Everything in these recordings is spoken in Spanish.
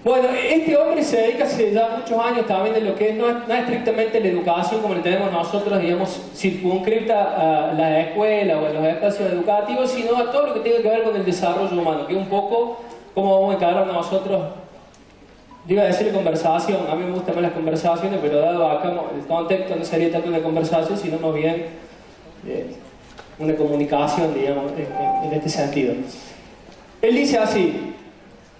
Bueno, este hombre se dedica hace ya muchos años también de lo que no es estrictamente la educación como la tenemos nosotros, digamos, circunscripta a la escuela o a los espacios educativos, sino a todo lo que tiene que ver con el desarrollo humano, que es un poco como vamos a encarar nosotros. Yo iba a decir conversación, a mí me gustan más las conversaciones, pero dado acá el contexto no sería tanto una conversación, sino más bien una comunicación, digamos, en este sentido. Él dice así,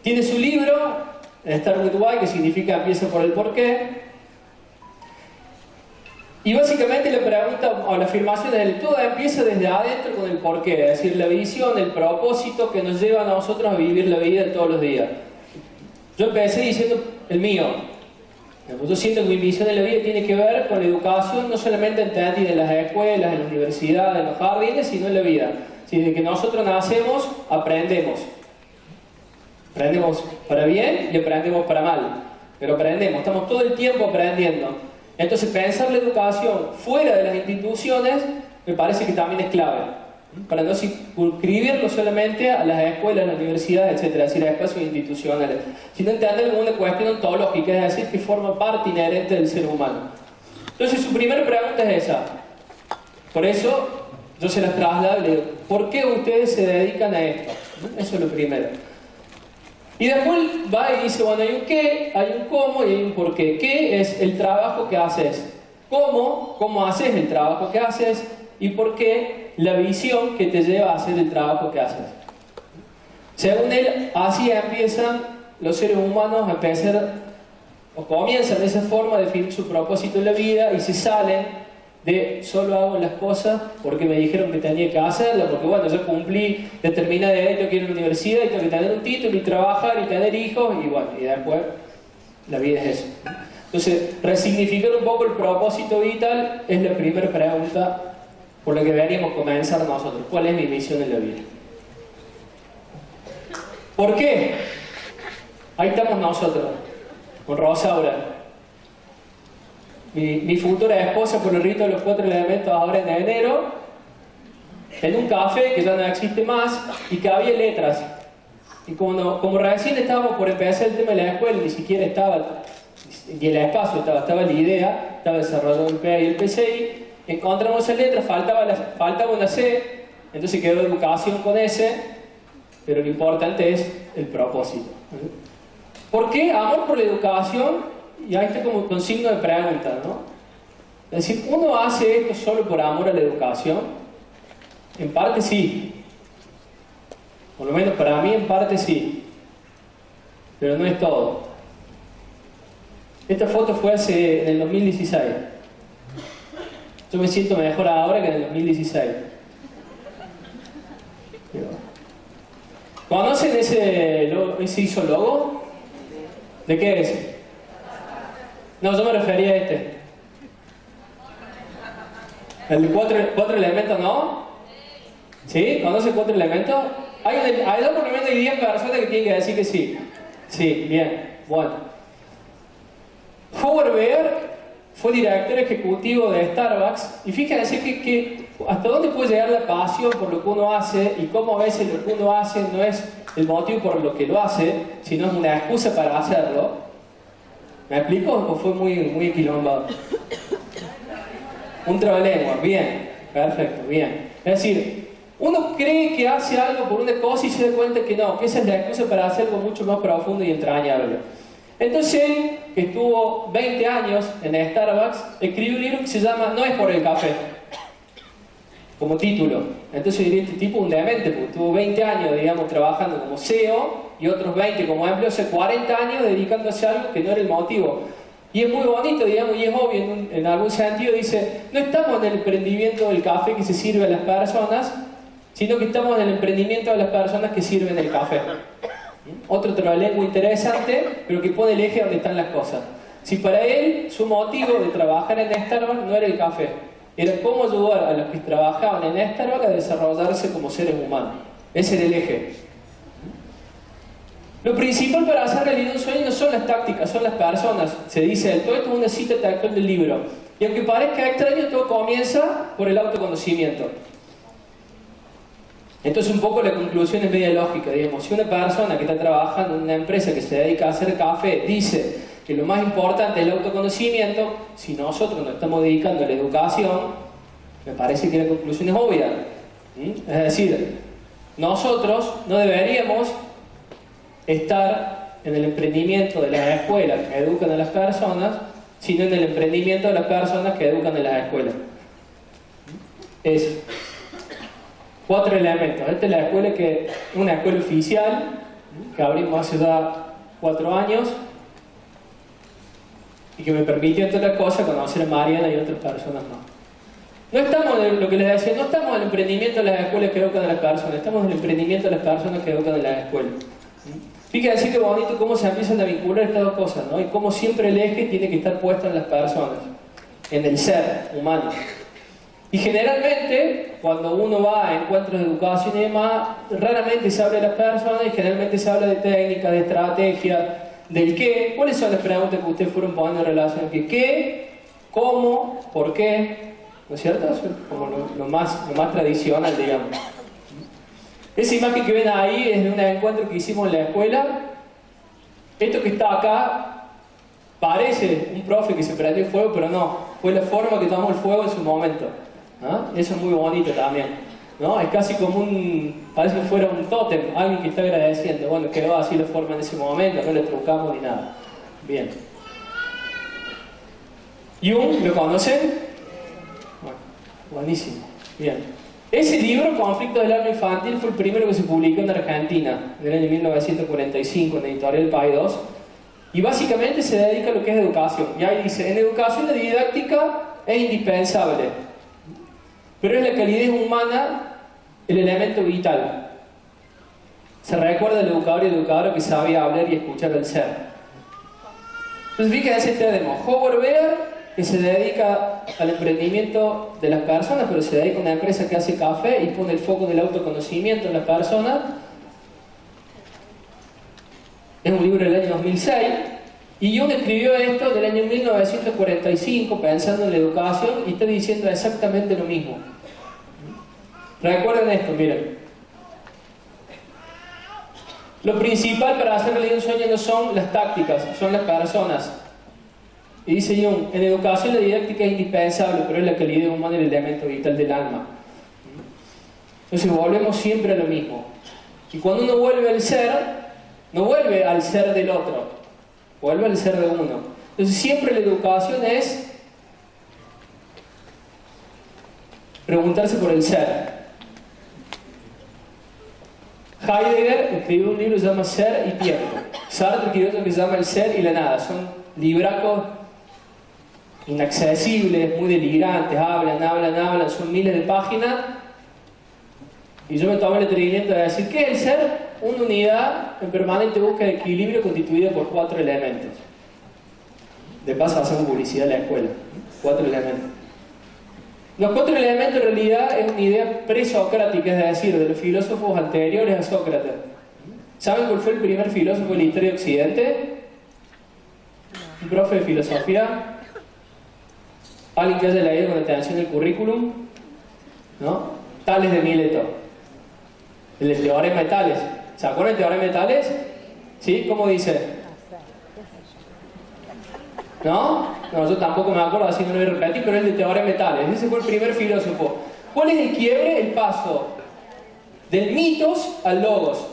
tiene su libro, Start with Why, que significa empieza por el porqué, y básicamente la pregunta o la afirmación es todo empieza desde adentro con el porqué, es decir, la visión, el propósito que nos lleva a nosotros a vivir la vida de todos los días. Yo empecé diciendo el mío. Yo siento que mi visión en la vida tiene que ver con la educación, no solamente entendida en las escuelas, en las universidades, en los jardines, sino en la vida. Si desde que nosotros nacemos, aprendemos. Aprendemos para bien y aprendemos para mal. Pero aprendemos, estamos todo el tiempo aprendiendo. Entonces pensar la educación fuera de las instituciones me parece que también es clave. Para no circunscribirlo solamente a las escuelas, a las universidades, etc., es decir, a espacios institucionales, sino entender como una cuestión ontológica, es decir, que forma parte inherente del ser humano. Entonces su primera pregunta es esa. Por eso yo se las traslado y le digo, ¿por qué ustedes se dedican a esto? Eso es lo primero. Y después va y dice, bueno, hay un qué, hay un cómo y hay un por qué. ¿Qué es el trabajo que haces? ¿Cómo haces el trabajo que haces? ¿Y por qué la visión que te lleva a hacer el trabajo que haces? Según él, así empiezan los seres humanos a empezar, o comienzan de esa forma a definir su propósito en la vida y se salen de solo hago las cosas porque me dijeron que tenía que hacerlas, porque bueno, yo cumplí determinada edad, tengo que ir a la universidad y tengo que tener un título y trabajar y tener hijos y bueno, y después la vida es eso. Entonces, resignificar un poco el propósito vital es la primera pregunta por la que deberíamos comenzar nosotros. ¿Cuál es mi misión en la vida? ¿Por qué? Ahí estamos nosotros, con Rosaura. Mi futura esposa por el rito de los 4 elementos ahora en enero, en un café que ya no existe más y que había letras. Y como recién estábamos por empezar el tema de la escuela, ni siquiera estaba, ni el espacio estaba la idea, estaba desarrollado el PA y el PCI, encontramos esas letras, faltaba una C, entonces quedó educación con S, pero lo importante es el propósito. ¿Por qué? Amor por la educación. Y ahí está como con signo de pregunta, ¿no? Es decir, ¿uno hace esto solo por amor a la educación? En parte sí. Por lo menos para mí en parte sí. Pero no es todo. Esta foto fue en el 2016. Yo me siento mejor ahora que en el 2016. ¿Conocen ese ISO logo? ¿De qué es? No, yo me refería a este. ¿El de 4 elementos no? ¿Sí? ¿Conoce 4 elementos? Hay dos, por lo menos hay 10 personas que tienen que decir que sí. Sí, bien, bueno. Howard Baer fue director ejecutivo de Starbucks y fíjense que hasta dónde puede llegar la pasión por lo que uno hace y cómo a veces lo que uno hace no es el motivo por lo que lo hace, sino es una excusa para hacerlo. ¿Me explico o fue muy equilombado? Un trabalengua, bien, perfecto, bien. Es decir, uno cree que hace algo por una cosa y se da cuenta que no, que esa es la excusa para hacer algo mucho más profundo y entrañable. Entonces él, que estuvo 20 años en Starbucks, escribió un libro que se llama No es por el café, como título. Entonces diría, este tipo un demente, porque estuvo 20 años, digamos, trabajando como CEO y otros 20 como empleado, o sea, 40 años dedicándose a algo que no era el motivo. Y es muy bonito, digamos, y es obvio en algún sentido, dice, no estamos en el emprendimiento del café que se sirve a las personas, sino que estamos en el emprendimiento de las personas que sirven el café. Otro trabajo muy interesante, pero que pone el eje donde están las cosas. Si para él su motivo de trabajar en Starbucks no era el café, era cómo ayudar a los que trabajaban en Starbucks a desarrollarse como seres humanos. Ese era el eje. Lo principal para hacer realidad un sueño no son las tácticas, son las personas. Se dice, todo esto es una cita textual del libro. Y aunque parezca extraño, todo comienza por el autoconocimiento. Entonces un poco la conclusión es media lógica, digamos, si una persona que está trabajando en una empresa que se dedica a hacer café dice que lo más importante es el autoconocimiento, si nosotros nos estamos dedicando a la educación, me parece que la conclusión es obvia. Es decir, nosotros no deberíamos estar en el emprendimiento de las escuelas que educan a las personas, sino en el emprendimiento de las personas que educan en las escuelas. Es 4 elementos. Esta es la escuela una escuela oficial que abrimos hace ya 4 años y que me permitió, entre otras cosas, conocer a Mariana y otras personas más. No estamos en lo que les decía, no estamos en el emprendimiento de las escuelas que educan a las personas, estamos en el emprendimiento de las personas que educan en las escuelas. Fíjense qué bonito cómo se empiezan a vincular estas dos cosas, ¿no? Y cómo siempre el eje tiene que estar puesto en las personas, en el ser humano. Y generalmente, cuando uno va a encuentros de educación y demás, raramente se habla de las personas y generalmente se habla de técnica, de estrategia, del qué. ¿Cuáles son las preguntas que ustedes fueron poniendo en relación a qué, cómo, por qué? ¿No es cierto? Eso es como lo más tradicional, digamos. Esa imagen que ven ahí es de un encuentro que hicimos en la escuela. Esto que está acá parece un profe que se prendió el fuego, pero no. Fue la forma que tomó el fuego en su momento. ¿Ah? Eso es muy bonito también, ¿no? Es casi como parece que fuera un tótem, alguien que está agradeciendo. Bueno, quedó así la forma en ese momento, no le trucamos ni nada. Bien. Jung, ¿lo conocen? Bueno, buenísimo. Bien. Ese libro, Conflictos del alma infantil, fue el primero que se publicó en Argentina, en el año 1945, en la editorial País 2. Y básicamente se dedica a lo que es educación. Y ahí dice, en educación la didáctica es indispensable, pero es la calidez humana el elemento vital. Se recuerda del educador y educadora que sabía hablar y escuchar al ser. Entonces fíjense, tenemos Howard Bear, que se dedica al emprendimiento de las personas, pero se dedica a una empresa que hace café y pone el foco del autoconocimiento en las personas. Es un libro del año 2006. Y Jung escribió esto del año 1945 pensando en la educación y está diciendo exactamente lo mismo. Recuerden esto, miren. Lo principal para hacer realidad un sueño no son las tácticas, son las personas. Y dice Jung, en educación la didáctica es indispensable, pero es la calidad humana el elemento vital del alma. Entonces volvemos siempre a lo mismo. Y cuando uno vuelve al ser, no vuelve al ser del otro, vuelve al ser de uno. Entonces siempre la educación es preguntarse por el ser. Heidegger escribió un libro que se llama Ser y Tiempo. Sartre escribió otro que se llama El ser y la nada. Son libracos inaccesibles, muy delirantes, hablan, son miles de páginas. Y yo me tomé el atrevimiento de decir, ¿qué es el ser? Una unidad en permanente búsqueda de equilibrio constituida por 4 elementos. De paso hacemos publicidad en la escuela. 4 elementos. Los 4 elementos en realidad es una idea presocrática, es decir, de los filósofos anteriores a Sócrates. ¿Saben cuál fue el primer filósofo de la historia de Occidente? Un profe de filosofía. ¿Alguien que haya leído con atención el currículum? ¿No? Tales de Mileto. El teorema de Tales. ¿Se acuerdan del teorema de Tales? ¿Sí? ¿Cómo dice? ¿No? No, yo tampoco me acuerdo, así no lo voy a repetir, pero es el teorema de Tales. Ese fue el primer filósofo. ¿Cuál es el quiebre? El paso del mitos al logos.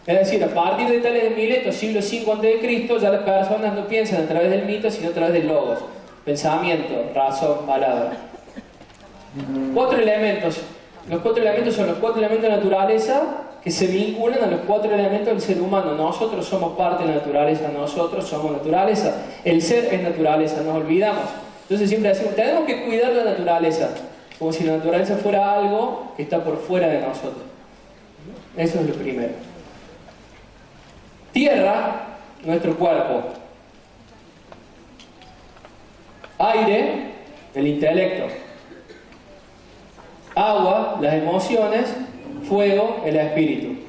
Es decir, a partir de Tales de Mileto, siglo V a.C., ya las personas no piensan a través del mito, sino a través del logos. Pensamiento, razón, palabra. 4 elementos. Los 4 elementos son los 4 elementos de la naturaleza que se vinculan a los 4 elementos del ser humano. Nosotros somos parte de la naturaleza, nosotros somos naturaleza. El ser es naturaleza, nos olvidamos. Entonces siempre decimos, tenemos que cuidar la naturaleza, como si la naturaleza fuera algo que está por fuera de nosotros. Eso es lo primero. Tierra, nuestro cuerpo. Aire, el intelecto. Agua, las emociones. Fuego, el espíritu.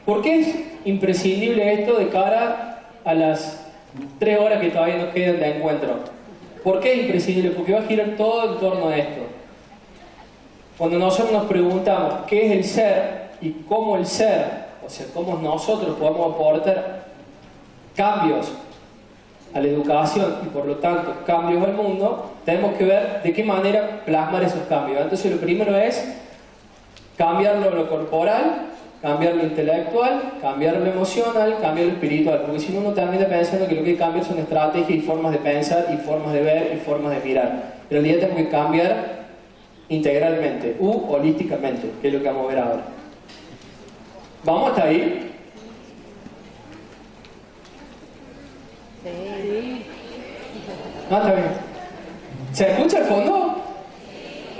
¿Por qué es imprescindible esto de cara a las 3 horas que todavía nos quedan de encuentro? ¿Por qué es imprescindible? Porque va a girar todo en torno a esto. Cuando nosotros nos preguntamos qué es el ser y cómo el ser, o sea, cómo nosotros podemos aportar cambios a la educación y por lo tanto cambios al mundo, tenemos que ver de qué manera plasmar esos cambios. Entonces lo primero es cambiar lo corporal, cambiar lo intelectual, cambiar lo emocional, cambiar lo espiritual, porque si no uno termina pensando que lo que hay que cambiar son estrategias y formas de pensar y formas de ver y formas de mirar. En realidad tenemos que cambiar integralmente holísticamente, que es lo que vamos a ver ahora. ¿Vamos hasta ahí? Sí. Ah, está bien. ¿Se escucha el fondo?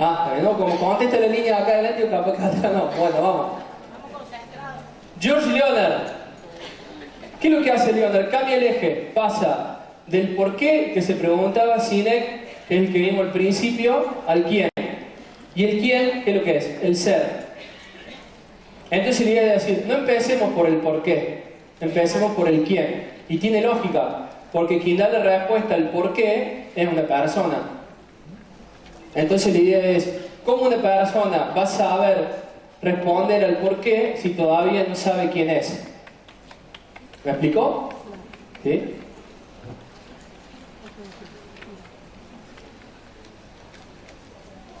Ah, está bien. No, como contesta la línea acá adelante y capaz que atrás no. Bueno, vamos. George Leonard. ¿Qué es lo que hace Leonard? Cambia el eje. Pasa del por qué que se preguntaba Sinek, que es el que vimos al principio, al quién. ¿Y el quién qué es lo que es? El ser. Entonces le iba a decir, no empecemos por el por qué, empecemos por el quién. Y tiene lógica, porque quien da la respuesta al por qué es una persona. Entonces la idea es, ¿cómo una persona va a saber responder al por qué si todavía no sabe quién es? ¿Me explicó? ¿Sí?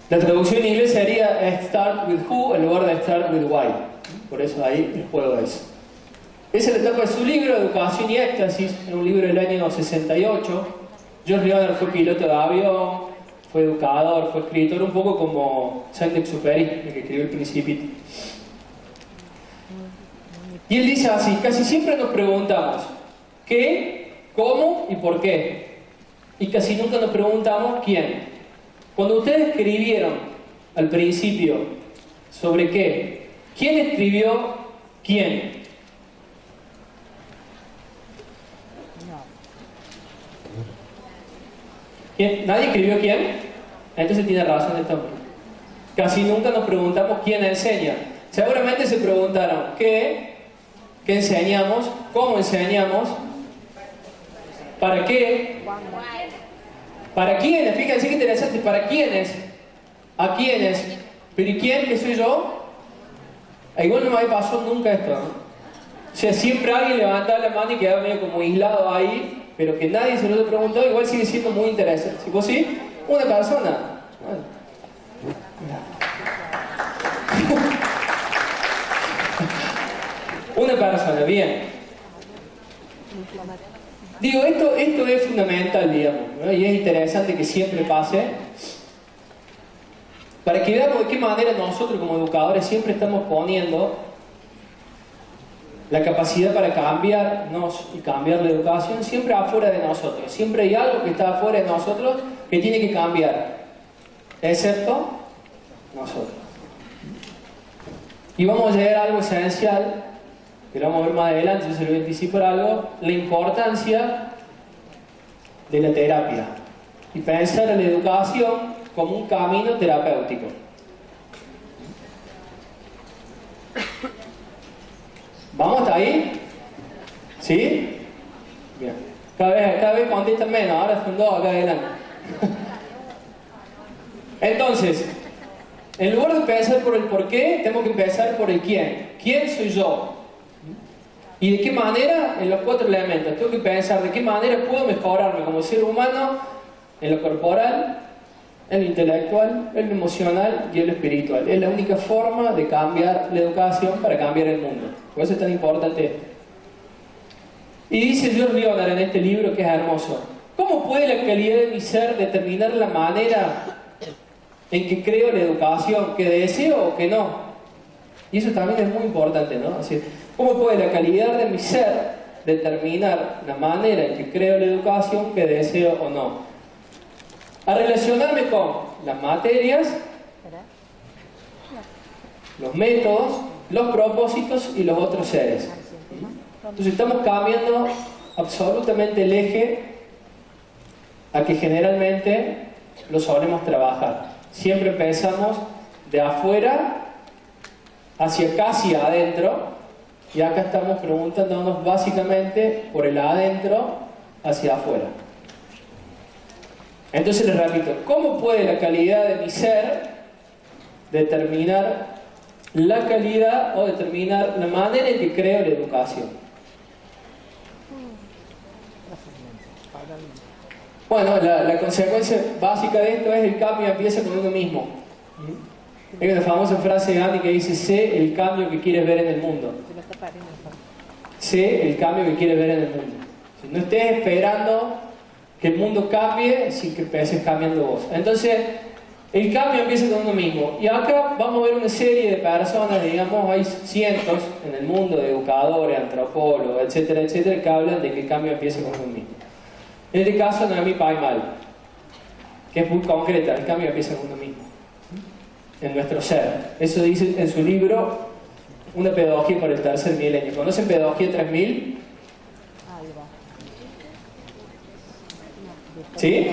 La traducción en inglés sería start with who en lugar de start with why. Por eso ahí el juego es. Esa es la etapa de su libro, Educación y Éxtasis, en un libro del año 68. George Leonard fue piloto de avión, fue educador, fue escritor, un poco como Saint-Exupéry, el que escribió El Principito. Y él dice así, casi siempre nos preguntamos qué, cómo y por qué. Y casi nunca nos preguntamos quién. Cuando ustedes escribieron al principio sobre qué, ¿quién escribió quién? ¿Quién? ¿Nadie escribió quién? Entonces tiene razón el hombre. Casi nunca nos preguntamos quién enseña. Seguramente se preguntaron qué enseñamos, cómo enseñamos, para qué, para quiénes, fíjense qué interesante, para quiénes, a quiénes, pero ¿y quién? ¿Qué soy yo? Igual no me había pasado nunca esto, ¿no? O sea, siempre alguien levantaba la mano y quedaba medio como aislado ahí, pero que nadie se lo haya preguntado, igual sigue siendo muy interesante. ¿Sí? ¿Vos sí? Una persona. Una persona, bien. Digo, esto es fundamental, digamos, ¿no? Y es interesante que siempre pase, para que veamos de qué manera nosotros como educadores siempre estamos poniendo la capacidad para cambiarnos y cambiar la educación siempre afuera de nosotros. Siempre hay algo que está afuera de nosotros que tiene que cambiar, excepto nosotros. Y vamos a llegar a algo esencial, que lo vamos a ver más adelante, yo se lo voy a anticipar algo, la importancia de la terapia. Y pensar en la educación como un camino terapéutico. ¿Vamos hasta ahí? ¿Sí? Bien. Cada vez contestan menos, ahora son dos acá adelante. Entonces, en lugar de empezar por el por qué, tenemos que empezar por el quién. ¿Quién soy yo? ¿Y de qué manera? En los 4 elementos. Tengo que pensar de qué manera puedo mejorarme como ser humano en lo corporal, en lo intelectual, en lo emocional y en lo espiritual. Es la única forma de cambiar la educación para cambiar el mundo. Por eso es tan importante esto. Y dice George Leonard en este libro que es hermoso. ¿Cómo puede la calidad de mi ser determinar la manera en que creo la educación, que deseo o que no? Y eso también es muy importante, ¿no? Así, ¿cómo puede la calidad de mi ser determinar la manera en que creo la educación, que deseo o no? A relacionarme con las materias, los métodos, los propósitos y los otros seres. Entonces estamos cambiando absolutamente el eje a que generalmente lo solemos trabajar. Siempre pensamos de afuera hacia casi adentro, y acá estamos preguntándonos básicamente por el adentro hacia afuera. Entonces les repito, ¿cómo puede la calidad de mi ser determinar la calidad o determinar la manera en que creo la educación. Bueno, la consecuencia básica de esto es el cambio empieza con uno mismo. Hay una famosa frase de Gandhi que dice: sé el cambio que quieres ver en el mundo. Sé el cambio que quieres ver en el mundo. No estés esperando que el mundo cambie sin que empieces cambiando vos. Entonces, el cambio empieza con uno mismo. Y acá vamos a ver una serie de personas, digamos, hay cientos en el mundo de educadores, antropólogos, etcétera, etcétera, que hablan de que el cambio empieza con uno mismo. En este caso, Naomi Paymal, que es muy concreta, el cambio empieza con uno mismo, en nuestro ser. Eso dice en su libro Una pedagogía para el tercer milenio. ¿Conocen Pedagogía 3000? ¿Sí?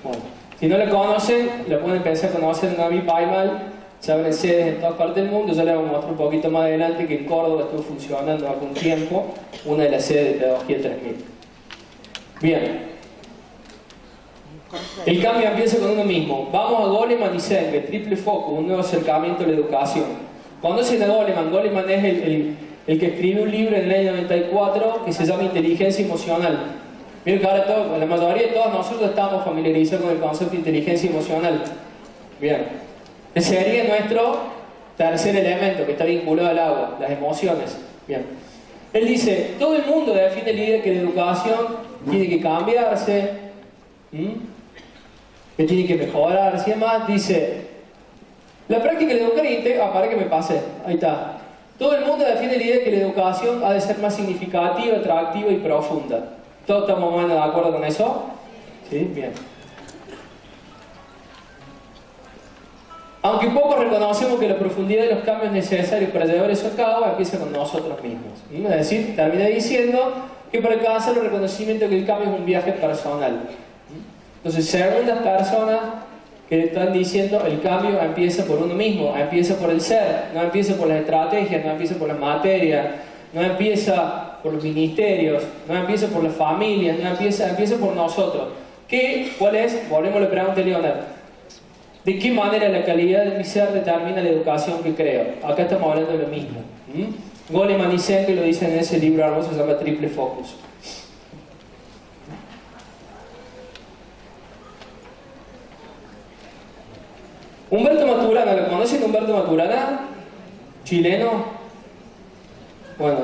Bueno, si no la conocen, la pueden empezar a conocer en Naomi Paymal. Se abren sedes en todas partes del mundo. Ya les voy a mostrar un poquito más adelante que en Córdoba estuvo funcionando hace un tiempo una de las sedes de Pedagogía 3000. Bien. El cambio empieza con uno mismo. Vamos a Goleman y Senge, triple foco, un nuevo acercamiento a la educación. ¿Conocen a Goleman? Goleman es el que escribe un libro en el año 94 que se llama Inteligencia Emocional. Miren que ahora la mayoría de todos nosotros estamos familiarizados con el concepto de inteligencia emocional. Bien. Ese sería nuestro tercer elemento que está vinculado al agua, las emociones. Bien. Él dice, todo el mundo define la idea que la educación tiene que cambiarse, que tiene que mejorarse y demás. Dice, la práctica del educar integra... para que me pase, ahí está. Todo el mundo define la idea que la educación ha de ser más significativa, atractiva y profunda. ¿Todos estamos más de acuerdo con eso? Sí, bien. Aunque poco reconocemos que la profundidad de los cambios necesarios para llevar eso a cabo empieza con nosotros mismos. Es decir, termina diciendo que para alcanzar el reconocimiento de que el cambio es un viaje personal. Entonces, según las personas que están diciendo, el cambio empieza por uno mismo, empieza por el ser, no empieza por las estrategias, no empieza por las materias, no empieza por los ministerios, no empieza por las familias, no empieza por nosotros. ¿Cuál es? Volvemos a la pregunta de Leonard. ¿De qué manera la calidad de mi ser determina la educación que creo? Acá estamos hablando de lo mismo. Goleman y Senge lo dicen en ese libro hermoso, se llama Triple Focus. Humberto Maturana, ¿lo conocen Humberto Maturana? Chileno. Bueno,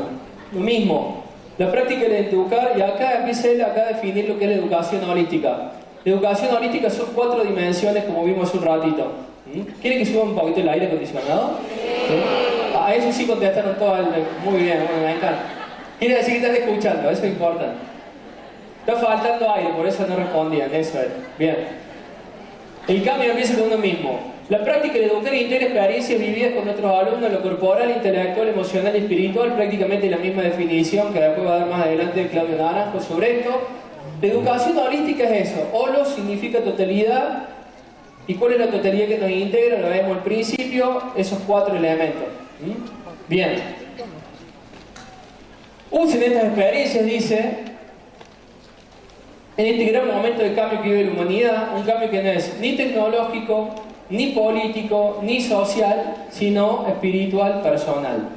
lo mismo. La práctica de educar, y acá empieza él a definir lo que es la educación holística. La educación holística son 4 dimensiones, como vimos hace un ratito. ¿Quieren que suba un poquito el aire acondicionado? ¿Sí? A eso sí contestaron todos. Muy bien, bueno, me encanta. Quiere decir que están escuchando, eso es importante. Está faltando aire, por eso no respondían, eso es. Bien. El cambio empieza con uno mismo. La práctica de educar integra experiencias vividas con nuestros alumnos, lo corporal, intelectual, emocional y espiritual, prácticamente la misma definición que después va a dar más adelante Claudio Naranjo sobre esto. La educación holística es eso. Holo significa totalidad. ¿Y cuál es la totalidad que nos integra? Lo vemos al principio, esos 4 elementos. Bien. Usen estas experiencias, dice, en este gran momento de cambio que vive la humanidad, un cambio que no es ni tecnológico, ni político, ni social, sino espiritual, personal.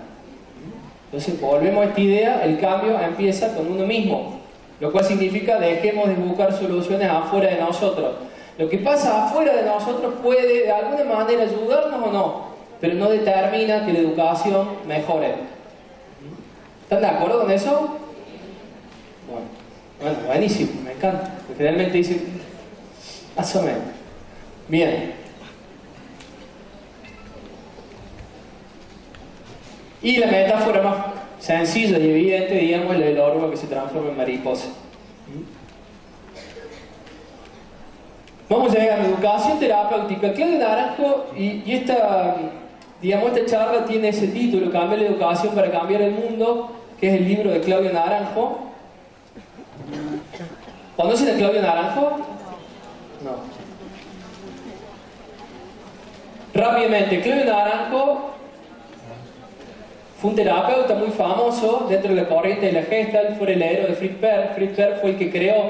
Entonces, volvemos a esta idea, el cambio empieza con uno mismo, lo cual significa dejemos de buscar soluciones afuera de nosotros. Lo que pasa afuera de nosotros puede de alguna manera ayudarnos o no, pero no determina que la educación mejore. ¿Están de acuerdo con eso? Bueno, buenísimo, me encanta. Porque realmente dicen, más o menos. Bien. Y la metáfora más sencilla y evidente, digamos, es la del orbo que se transforma en mariposa. Vamos a llegar a la educación terapéutica. Claudio Naranjo, y esta charla tiene ese título, Cambiar la educación para cambiar el mundo, que es el libro de Claudio Naranjo. ¿Conocen a Claudio Naranjo? No. Rápidamente, Claudio Naranjo fue un terapeuta muy famoso dentro de la corriente de la Gestalt, fue el heredero de Fritz Perls. Fritz Perls fue el que creó,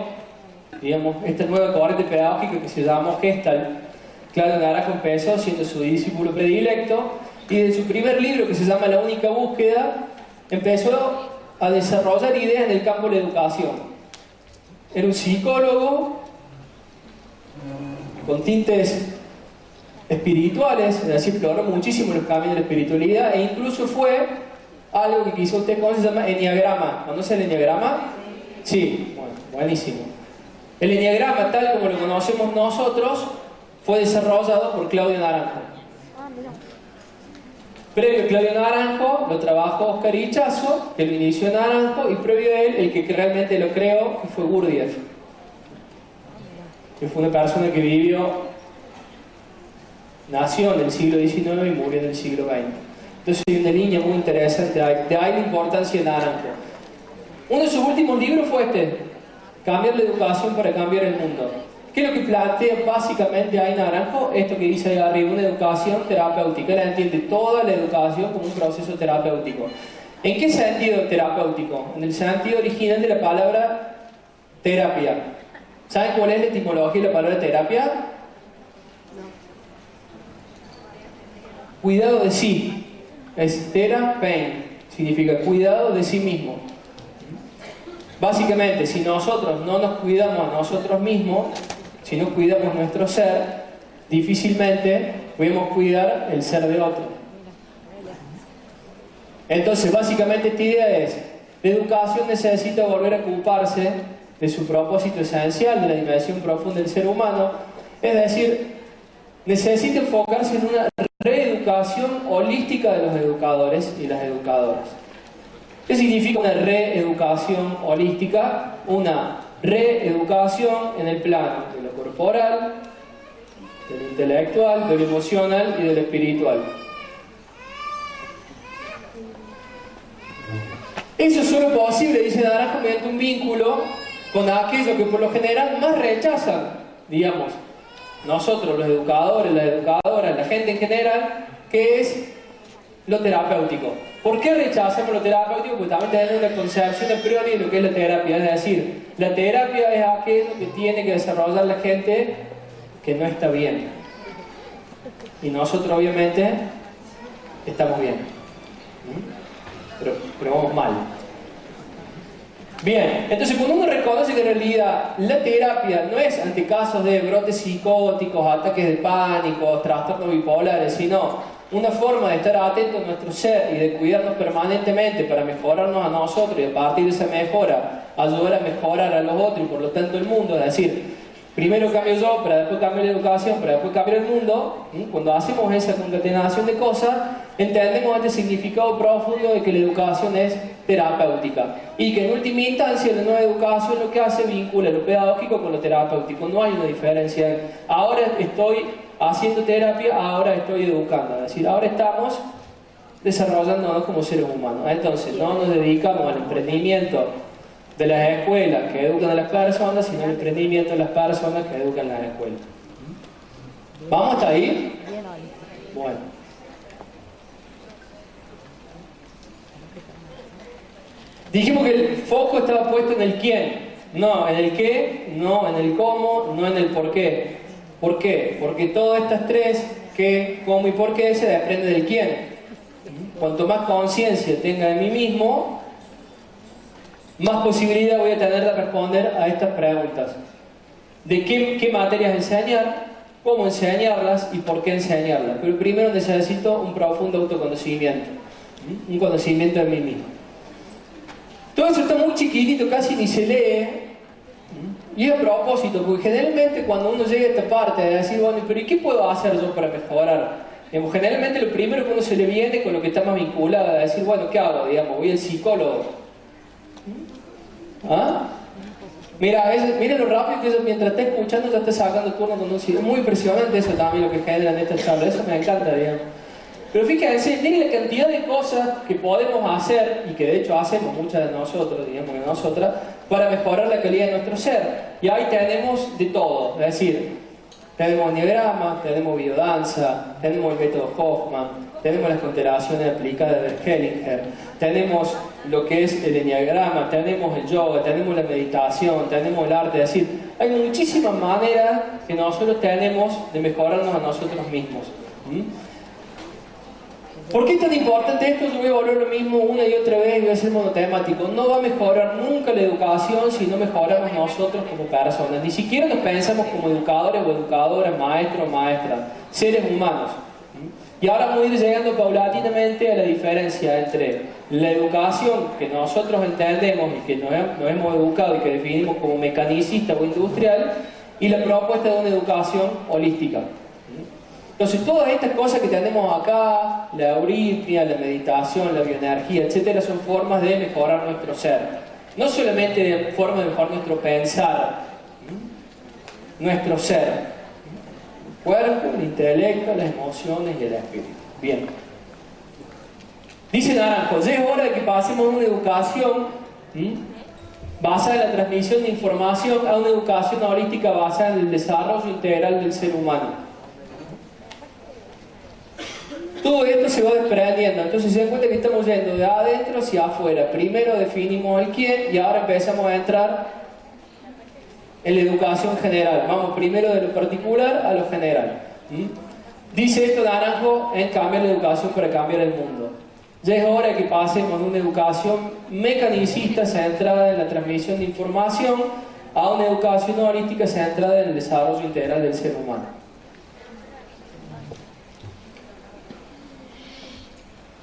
digamos, esta nueva corriente pedagógica que se llamó Gestalt. Claudio Naranjo empezó siendo su discípulo predilecto y de su primer libro, que se llama La única búsqueda, empezó a desarrollar ideas en el campo de la educación. Era un psicólogo con tintes espirituales, es decir, exploró muchísimo los caminos de la espiritualidad e incluso fue algo que quizá usted conoce, se llama enneagrama. ¿Conoce el enneagrama? Sí, bueno, buenísimo. El enneagrama, tal como lo conocemos nosotros, fue desarrollado por Claudio Naranjo. Previo a Claudio Naranjo lo trabajó Oscar Ichazo, que lo inició Naranjo, y previo a él, el que realmente lo creó fue Gurdjieff, que fue una persona que nació en el siglo XIX y murió en el siglo XX. Entonces hay una línea muy interesante, de ahí la importancia de Naranjo. Uno de sus últimos libros fue Cambiar la educación para cambiar el mundo. ¿Qué es lo que plantea básicamente ahí Naranjo? Esto que dice ahí arriba, una educación terapéutica. Él entiende toda la educación como un proceso terapéutico. ¿En qué sentido terapéutico? En el sentido original de la palabra terapia. ¿Saben cuál es la etimología de la palabra terapia? Cuidado de sí. Es terapein. Significa cuidado de sí mismo. Básicamente, si nosotros no nos cuidamos a nosotros mismos, si no cuidamos nuestro ser, difícilmente podemos cuidar el ser de otro. Entonces, básicamente esta idea es, la educación necesita volver a ocuparse de su propósito esencial, de la dimensión profunda del ser humano, es decir, necesita enfocarse en una reeducación holística de los educadores y las educadoras. ¿Qué significa una reeducación holística? Una reeducación en el plano de lo corporal, de lo intelectual, de lo emocional y de lo espiritual. Eso es solo posible, dice Naranjo, mediante un vínculo con aquello que por lo general más rechazan, digamos, nosotros los educadores, las educadoras, la gente en general, que es lo terapéutico. ¿Por qué rechazamos lo terapéutico? Porque también tenemos una concepción a priori de lo que es la terapia. Es decir, la terapia es aquello que tiene que desarrollar la gente que no está bien. Y nosotros obviamente estamos bien. Pero vamos mal. Bien, entonces cuando uno reconoce que en realidad la terapia no es ante casos de brotes psicóticos, ataques de pánico, trastornos bipolares, sino una forma de estar atento a nuestro ser y de cuidarnos permanentemente para mejorarnos a nosotros y a partir de esa mejora ayudar a mejorar a los otros y por lo tanto el mundo, es decir, primero cambio yo, para después cambio la educación, para después cambio el mundo. Cuando hacemos esa concatenación de cosas, entendemos este significado profundo de que la educación es terapéutica y que en última instancia la nueva educación lo que hace vincula lo pedagógico con lo terapéutico. No hay una diferencia. Ahora estoy haciendo terapia, ahora estoy educando, es decir, ahora estamos desarrollándonos como seres humanos. Entonces no nos dedicamos al emprendimiento de las escuelas que educan a las personas, sino al emprendimiento de las personas que educan a las escuelas. ¿Vamos hasta ahí? Bueno. Dijimos que el foco estaba puesto en el quién, no en el qué, no en el cómo, no en el por qué. ¿Por qué? Porque todas estas tres, qué, cómo y por qué, se desprende del quién. Cuanto más conciencia tenga de mí mismo, más posibilidad voy a tener de responder a estas preguntas. De qué materias enseñar, cómo enseñarlas y por qué enseñarlas. Pero primero necesito un profundo autoconocimiento, un conocimiento de mí mismo. Todo eso está muy chiquitito, casi ni se lee. Y es a propósito, porque generalmente cuando uno llega a esta parte de decir, bueno, pero ¿y qué puedo hacer yo para mejorar? Digamos, generalmente lo primero que uno se le viene con lo que está más vinculado a decir, bueno, ¿qué hago? Digamos, voy al psicólogo. ¿Ah? Mira, mira lo rápido que eso, mientras está escuchando ya está sacando turno con un psicólogo. Es muy impresionante eso también lo que genera en esta charla, eso me encanta, digamos. Pero fíjense, miren la cantidad de cosas que podemos hacer, y que de hecho hacemos muchas de nosotros, digamos, de nosotras, para mejorar la calidad de nuestro ser. Y ahí tenemos de todo, es decir, Tenemos enneagrama, tenemos biodanza, tenemos el método Hoffman, tenemos las constelaciones aplicadas de Hellinger, tenemos lo que es el enneagrama, tenemos el yoga, tenemos la meditación, tenemos el arte. Es decir, hay muchísimas maneras que nosotros tenemos de mejorarnos a nosotros mismos. ¿Por qué es tan importante esto? Yo voy a volver lo mismo una y otra vez y voy a ser monotemático. No va a mejorar nunca la educación si no mejoramos nosotros como personas. Ni siquiera nos pensamos como educadores o educadoras, maestros o maestras, seres humanos. Y ahora vamos a ir llegando paulatinamente a la diferencia entre la educación que nosotros entendemos y que nos hemos educado y que definimos como mecanicista o industrial, y la propuesta de una educación holística. Entonces, todas estas cosas que tenemos acá, la euritmia, la meditación, la bioenergía, etcétera, son formas de mejorar nuestro ser. No solamente de forma de mejorar nuestro pensar, nuestro ser. El cuerpo, el intelecto, las emociones y el espíritu. Bien. Dice Naranjo, ya es hora de que pasemos de una educación basada en la transmisión de información a una educación holística basada en el desarrollo integral del ser humano. Todo esto se va desprendiendo, entonces se dan cuenta que estamos yendo de adentro hacia afuera. Primero definimos el quién y ahora empezamos a entrar en la educación general. Vamos primero de lo particular a lo general. Dice esto Naranjo en Cambiar la educación para cambiar el mundo. Ya es hora de que pasemos de una educación mecanicista centrada en la transmisión de información a una educación holística centrada en el desarrollo integral del ser humano.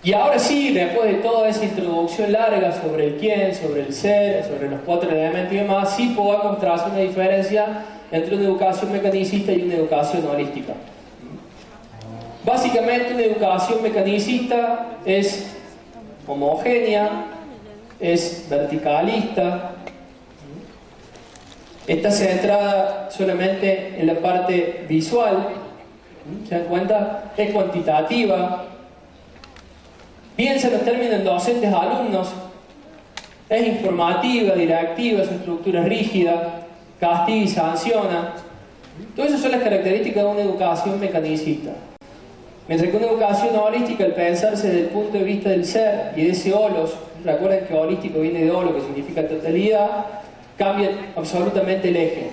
Y ahora sí, después de toda esa introducción larga sobre el quién, sobre el ser, sobre los 4 elementos y demás, sí podemos trazar una diferencia entre una educación mecanicista y una educación holística. Básicamente, una educación mecanicista es homogénea, es verticalista, está centrada solamente en la parte visual, ¿se dan cuenta? Es cuantitativa, piensa en los términos docentes alumnos, es informativa, directiva, su estructura es rígida, castiga y sanciona. Todas esas son las características de una educación mecanicista. Mientras que una educación holística, el pensarse desde el punto de vista del ser y de ese holos, recuerden que holístico viene de holo, que significa totalidad, cambia absolutamente el eje.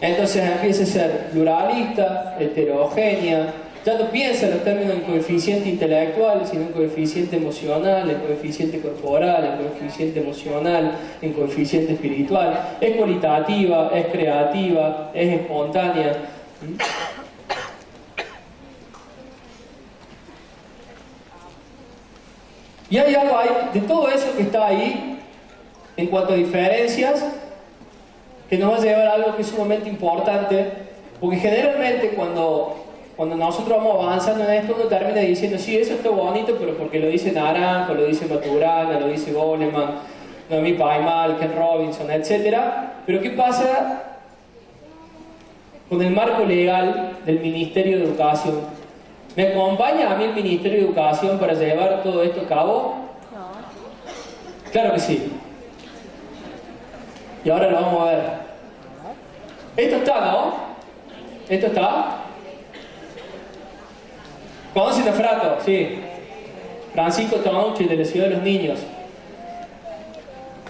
Entonces empieza a ser pluralista, heterogénea, ya no piensa en los términos en coeficiente intelectual, sino en coeficiente emocional, en coeficiente corporal, en coeficiente emocional, en coeficiente espiritual. Es cualitativa, es creativa, es espontánea. Y hay algo ahí, de todo eso que está ahí, en cuanto a diferencias, que nos va a llevar a algo que es sumamente importante, porque generalmente cuando nosotros vamos avanzando en esto, uno termina diciendo, sí, eso está bonito, pero porque lo dice Naranjo, lo dice Maturana, lo dice Goleman, Noemí Paimal, Ken Robinson, etc. Pero ¿qué pasa con el marco legal del Ministerio de Educación? ¿Me acompaña a mí el Ministerio de Educación para llevar todo esto a cabo? No. Claro que sí. Y ahora lo vamos a ver. Esto está, ¿no? ¿Esto está? ¿Conocen a Frato? Sí. Francisco Tonucci, de la Ciudad de los Niños.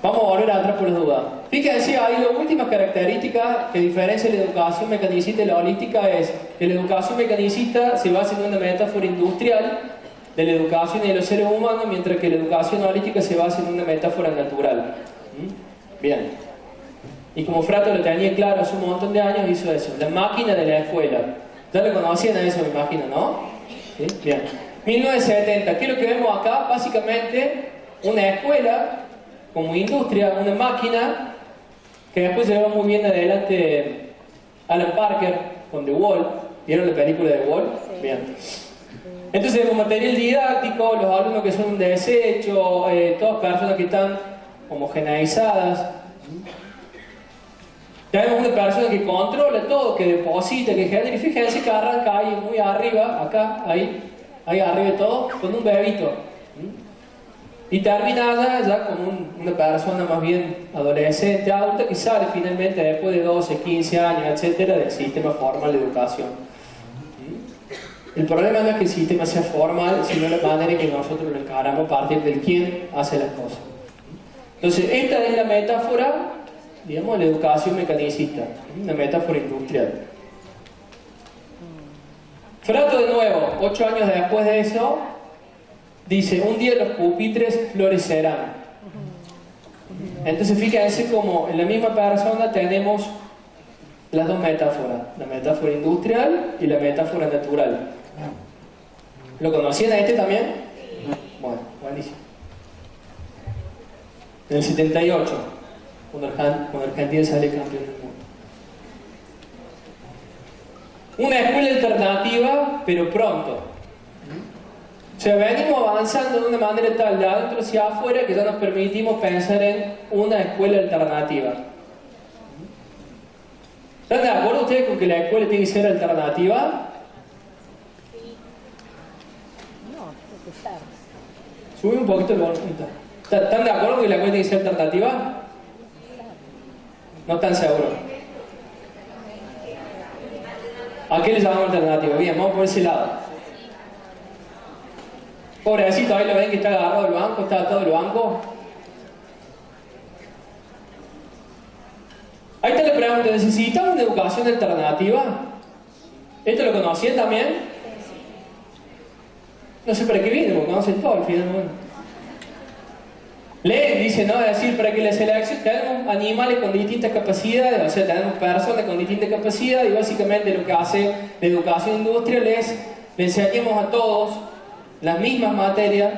Vamos a volver atrás por las dudas. Fíjense, hay las últimas características que diferencian la educación mecanicista y la holística es que la educación mecanicista se basa en una metáfora industrial de la educación y de los seres humanos, mientras que la educación holística se basa en una metáfora natural. Bien. Y como Frato lo tenía claro hace un montón de años, hizo eso. La máquina de la escuela. Ya lo conocían a eso, me imagino, ¿no? ¿Sí? Bien. 1970. ¿Qué es lo que vemos acá? Básicamente, una escuela como industria, una máquina que después se lleva muy bien adelante Alan Parker con The Wall. ¿Vieron la película de The Wall? Sí. Bien. Entonces, como material didáctico, los alumnos que son un desecho, todas personas que están homogeneizadas. Tenemos una persona que controla todo, que deposita, que genera, y fíjense que arranca ahí muy arriba, acá, ahí arriba de todo, con un bebito. Y termina ya como una persona más bien adolescente, adulta, que sale finalmente después de 12, 15 años, etcétera, del sistema formal de educación. El problema no es que el sistema sea formal, sino la manera en que nosotros lo encaramos a partir del quién hace las cosas. Entonces, esta es la metáfora, digamos, de la educación mecanicista, una metáfora industrial. Frato de nuevo, 8 años después de eso, dice, un día los pupitres florecerán. Entonces fíjense como en la misma persona tenemos las dos metáforas, la metáfora industrial y la metáfora natural. ¿Lo conocían a este también? Bueno, buenísimo. En el 78, cuando Argentina sale campeón del mundo. Una escuela alternativa, pero pronto. O sea, venimos avanzando de una manera tal de adentro hacia afuera que ya nos permitimos pensar en una escuela alternativa. ¿Están de acuerdo ustedes con que la escuela tiene que ser alternativa? Sube un poquito el volumen. ¿Están de acuerdo con que la escuela tiene que ser alternativa? No están seguros. ¿A qué le llamamos alternativa? Bien, vamos por ese lado. Pobrecito, ahí lo ven que está agarrado el banco, está atado el banco. Ahí está la pregunta, ¿necesitamos una educación alternativa? ¿Esto lo conocían también? No sé para qué viene, porque conocen todo al final. Bueno. Leen, dice, ¿no? Es decir, para que la selección, tenemos animales con distintas capacidades, o sea, tenemos personas con distintas capacidades, y básicamente lo que hace la educación industrial es, le enseñamos a todos las mismas materias,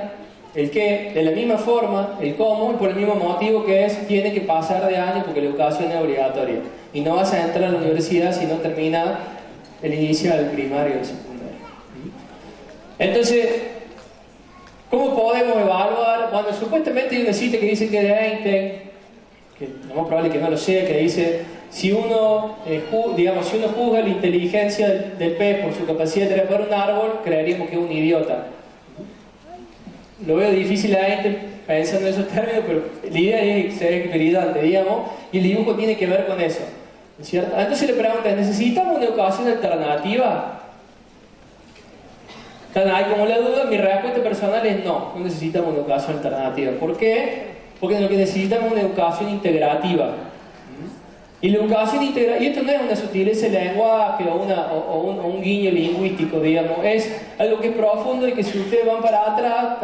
el qué, de la misma forma, el cómo, y por el mismo motivo que es, tiene que pasar de año porque la educación es obligatoria. Y no vas a entrar a la universidad si no termina el inicio del primario o el secundario. Entonces, ¿cómo podemos evaluar? Bueno, supuestamente hay una cita que dice que es de Einstein, que lo más probable es que no lo sea, que dice, si uno, si uno juzga la inteligencia del pez por su capacidad de trepar un árbol, creeríamos que es un idiota. Lo veo difícil a Einstein pensando en esos términos, pero la idea es ser brillante, digamos, y el dibujo tiene que ver con eso, ¿cierto? Entonces le preguntan, ¿necesitamos una educación alternativa? Hay como la duda, mi respuesta personal es no, no necesitamos una educación alternativa. ¿Por qué? Porque lo que necesitamos es una educación integrativa. Y la educación integrativa, y esto no es una sutileza de lenguaje o un guiño lingüístico, digamos, es algo que es profundo y que si ustedes van para atrás,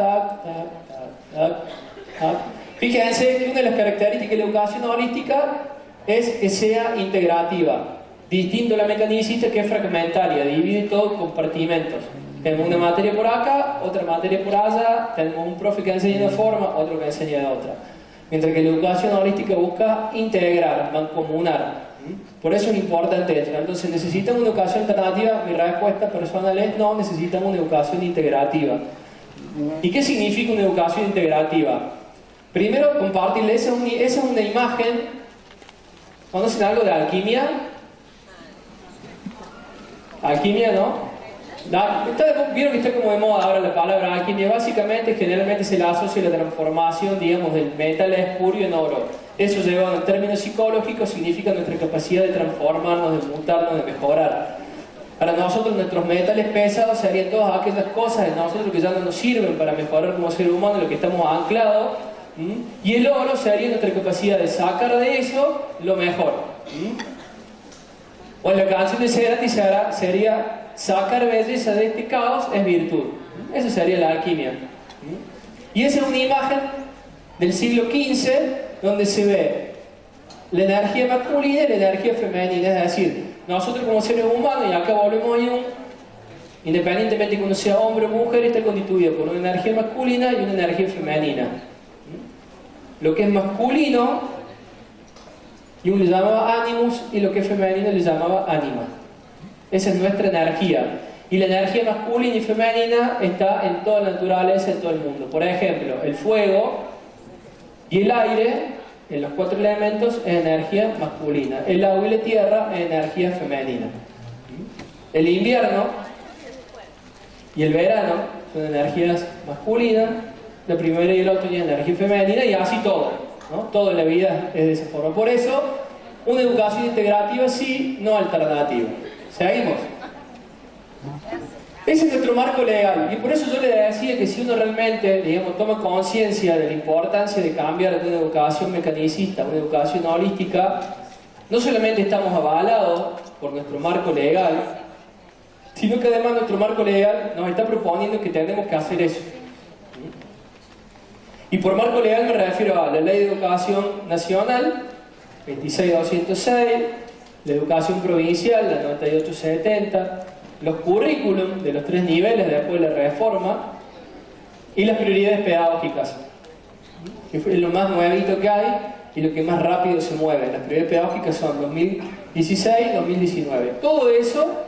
fíjense que una de las características de la educación holística es que sea integrativa, distinto a la mecanicista que es fragmentaria, divide todo en compartimentos. Tenemos una materia por acá, otra materia por allá, tenemos un profe que enseña de una forma, otro que enseña de otra. Mientras que la educación holística busca integrar, mancomunar. Por eso es importante esto. Entonces, ¿necesitamos una educación alternativa? Mi respuesta personal es no, necesitamos una educación integrativa. ¿Y qué significa una educación integrativa? Primero, compartirles, esa es una imagen. ¿Conocen algo de alquimia? Alquimia, ¿no? Vieron que está como de moda ahora la palabra alquimia. Básicamente, generalmente se la asocia a la transformación, digamos, del metal espurio en oro. Eso llevado en términos psicológicos significa nuestra capacidad de transformarnos, de mutarnos, de mejorar. Para nosotros nuestros metales pesados serían todas aquellas cosas de nosotros que ya no nos sirven para mejorar como ser humano, en lo que estamos anclados. Y el oro sería nuestra capacidad de sacar de eso lo mejor. O en la canción de Cerati sería sacar belleza de este caos es virtud. Eso sería la alquimia. Y esa es una imagen del siglo XV donde se ve la energía masculina y la energía femenina. Es decir, nosotros como seres humanos, y acá volvemos a Jung, independientemente de que uno sea hombre o mujer, está constituido por una energía masculina y una energía femenina. Lo que es masculino, Jung le llamaba animus, y lo que es femenino le llamaba anima. Esa es nuestra energía. Y la energía masculina y femenina está en toda la naturaleza, en todo el mundo. Por ejemplo, el fuego y el aire, en los 4 elementos, es energía masculina. El agua y la tierra es energía femenina. El invierno y el verano son energías masculinas la primavera y el otoño es energía femenina, y así todo, ¿no? Todo en la vida es de esa forma. Por eso, una educación integrativa sí, no alternativa. ¿Seguimos? Ese es nuestro marco legal, y por eso yo le decía que si uno realmente, digamos, toma conciencia de la importancia de cambiar de una educación mecanicista a una educación holística, no solamente estamos avalados por nuestro marco legal, sino que además nuestro marco legal nos está proponiendo que tenemos que hacer eso. Y por marco legal me refiero a la Ley de Educación Nacional, 26206, la Educación Provincial, la 9870, los currículum de los 3 niveles después de la reforma y las prioridades pedagógicas, que es lo más nuevito que hay y lo que más rápido se mueve. Las prioridades pedagógicas son 2016-2019. Todo eso,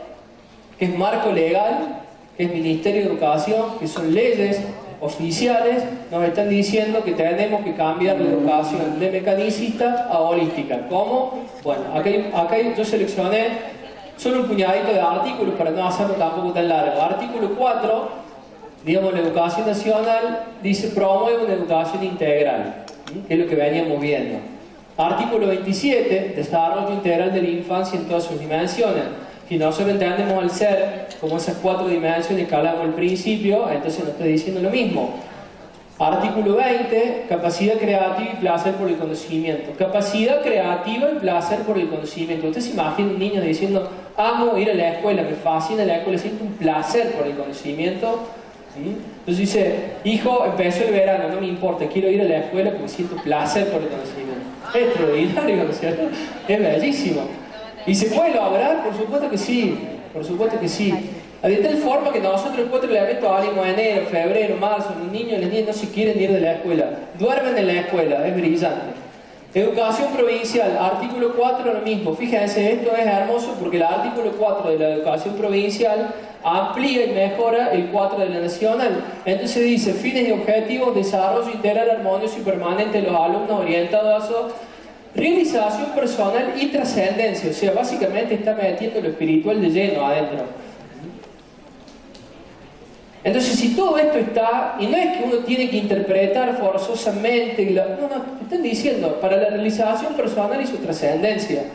que es marco legal, que es Ministerio de Educación, que son leyes oficiales, nos están diciendo que tenemos que cambiar la educación de mecanicista a holística. ¿Cómo? Bueno, acá yo seleccioné solo un puñadito de artículos para no hacerlo tampoco tan largo. Artículo 4, digamos, la educación nacional dice promueve una educación integral, que es lo que veníamos viendo. Artículo 27, desarrollo integral de la infancia en todas sus dimensiones. Si nosotros entendemos al ser como esas 4 dimensiones que hablamos al principio, entonces nos está diciendo lo mismo. Artículo 20, capacidad creativa y placer por el conocimiento. Capacidad creativa y placer por el conocimiento. Usted se imagina un niño diciendo, amo ir a la escuela, me fascina la escuela, siento un placer por el conocimiento. ¿Sí? Entonces dice, hijo, empezó el verano, no me importa, quiero ir a la escuela porque siento placer por el conocimiento. Es extraordinario, ¿no es cierto? Es bellísimo. ¿Y se puede lograr? Por supuesto que sí, por supuesto que sí. De tal forma que nosotros en 4 elementos hablamos de enero, febrero, marzo, los niños y las niñas no se quieren ir de la escuela, duermen en la escuela, es brillante. Educación provincial, artículo 4 lo mismo. Fíjense, esto es hermoso porque el artículo 4 de la educación provincial amplía y mejora el 4 de la nacional. Entonces dice, fines y objetivos, desarrollo integral, armonioso y permanente de los alumnos orientados a su realización personal y trascendencia. O sea, básicamente está metiendo lo espiritual de lleno adentro. Entonces, si todo esto está, y no es que uno tiene que interpretar forzosamente, no, están diciendo, para la realización personal y su trascendencia.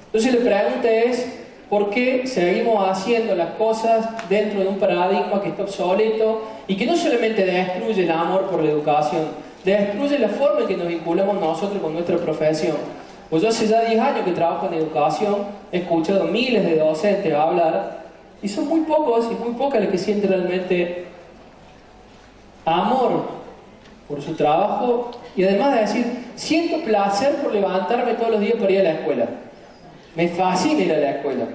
Entonces la pregunta es, ¿por qué seguimos haciendo las cosas dentro de un paradigma que está obsoleto y que no solamente destruye el amor por la educación, destruye la forma en que nos vinculamos nosotros con nuestra profesión? Pues yo hace ya 10 años que trabajo en educación, he escuchado miles de docentes hablar, y son muy pocos y muy pocas las que sienten realmente amor por su trabajo y además de decir, siento placer por levantarme todos los días para ir a la escuela. Me fascina ir a la escuela.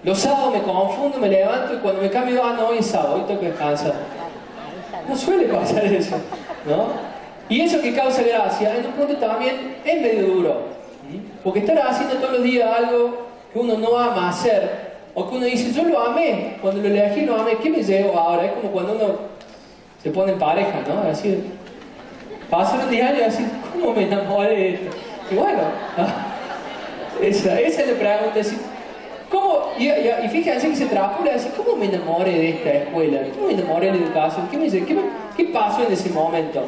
Los sábados me confundo, me levanto y cuando me cambio, no, hoy es sábado, hoy tengo que descansar. No suele pasar eso, ¿no? Y eso que causa gracia, en un punto también es medio duro. Porque estar haciendo todos los días algo que uno no ama hacer, o que uno dice, yo lo amé, cuando lo elegí lo amé, ¿qué me llevo ahora? Es como cuando uno se pone en pareja, ¿no? Es decir, pasan un día y decir, ¿cómo me enamoré de esto? Y bueno, esa es la pregunta, decir, ¿cómo? Y fíjense que se trapula, decir, ¿cómo me enamoré de esta escuela? ¿Cómo me enamoré de la educación? ¿Qué pasó en ese momento?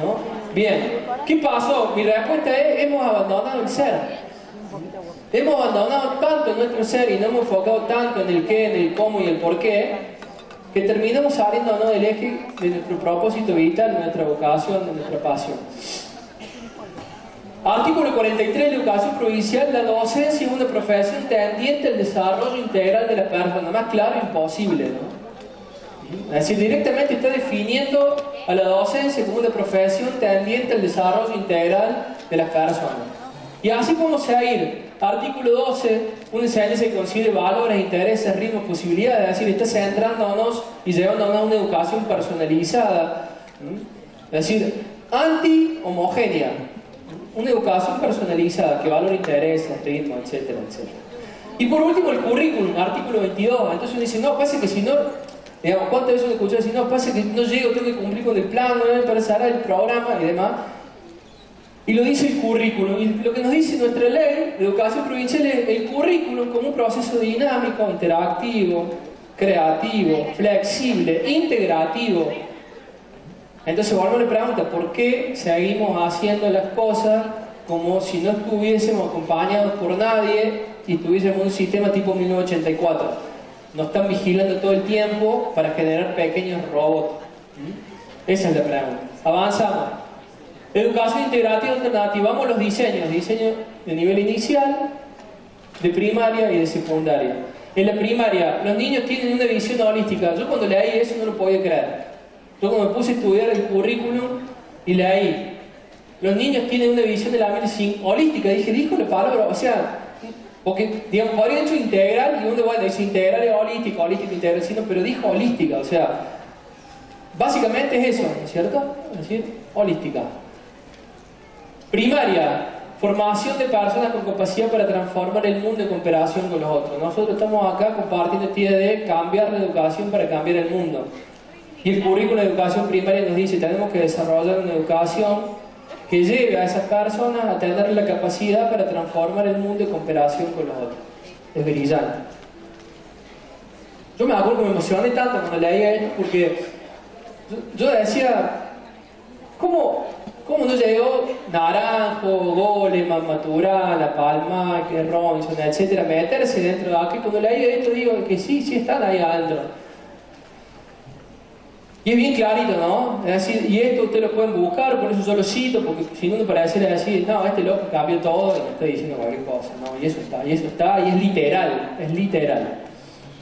¿No? Bien, ¿qué pasó? Mi respuesta es, hemos abandonado el ser. Hemos abandonado tanto nuestro ser y no hemos enfocado tanto en el qué, en el cómo y el por qué, que terminamos saliendo ¿no? del eje de nuestro propósito vital, de nuestra vocación, de nuestra pasión. Artículo 43 de la educación provincial, la docencia es una profesión tendiente al desarrollo integral de la persona, más claro imposible, ¿no? Es decir, directamente está definiendo a la docencia como una profesión tendiente al desarrollo integral de las personas. Y así como se va a ir. Artículo 12, una enseñanza que considere valores, intereses, ritmos, posibilidades, es decir, está centrándonos y llevándonos a una educación personalizada, es decir, anti-homogénea, una educación personalizada que valore intereses, ritmos, etcétera, etcétera. Y por último el currículum, artículo 22, entonces uno dice, no, pasa que si no, digamos, ¿cuántas veces uno escuchó decir, no, pasa que no llego, tengo que cumplir con el plan, no me empezará el programa y demás? Y lo dice el currículum, y lo que nos dice nuestra ley de educación provincial es el currículum como un proceso dinámico, interactivo, creativo, flexible, integrativo, Entonces volvemos a la pregunta, ¿por qué seguimos haciendo las cosas como si no estuviésemos acompañados por nadie y tuviésemos un sistema tipo 1984? Nos están vigilando todo el tiempo para generar pequeños robots. Esa es la pregunta. Avanzamos. Educación integrativa alternativa. Vamos a los diseños. Diseño de nivel inicial, de primaria y de secundaria. En la primaria, los niños tienen una visión holística. Yo cuando leí eso no lo podía creer. Yo cuando me puse a estudiar el currículum y leí, los niños tienen una visión de la mente holística. Dije, dijo la palabra, o sea, porque, digamos, podría hecho integral, y uno, bueno, dice integral es holística, holística, integral, sino, pero dijo holística, o sea, básicamente es eso, ¿no es cierto? Es decir, holística. Primaria, formación de personas con capacidad para transformar el mundo en cooperación con los otros. Nosotros estamos acá compartiendo esta idea de cambiar la educación para cambiar el mundo. Y el currículo de educación primaria nos dice, tenemos que desarrollar una educación que lleve a esas personas a tener la capacidad para transformar el mundo en cooperación con los otros. Es brillante. Yo me acuerdo que me emocioné tanto cuando leía esto porque yo decía, ¿cómo no llegó Naranjo, Goleman, Maturana, La Palma, Robinson, etcétera, a meterse dentro de aquí? Cuando leía esto digo que sí están ahí adentro. Y es bien clarito, ¿no? Es decir, y esto ustedes lo pueden buscar, por eso yo lo cito, porque si no me parece decir, no, este loco cambió todo y me está diciendo cualquier cosa, ¿no? Y eso está, y es literal.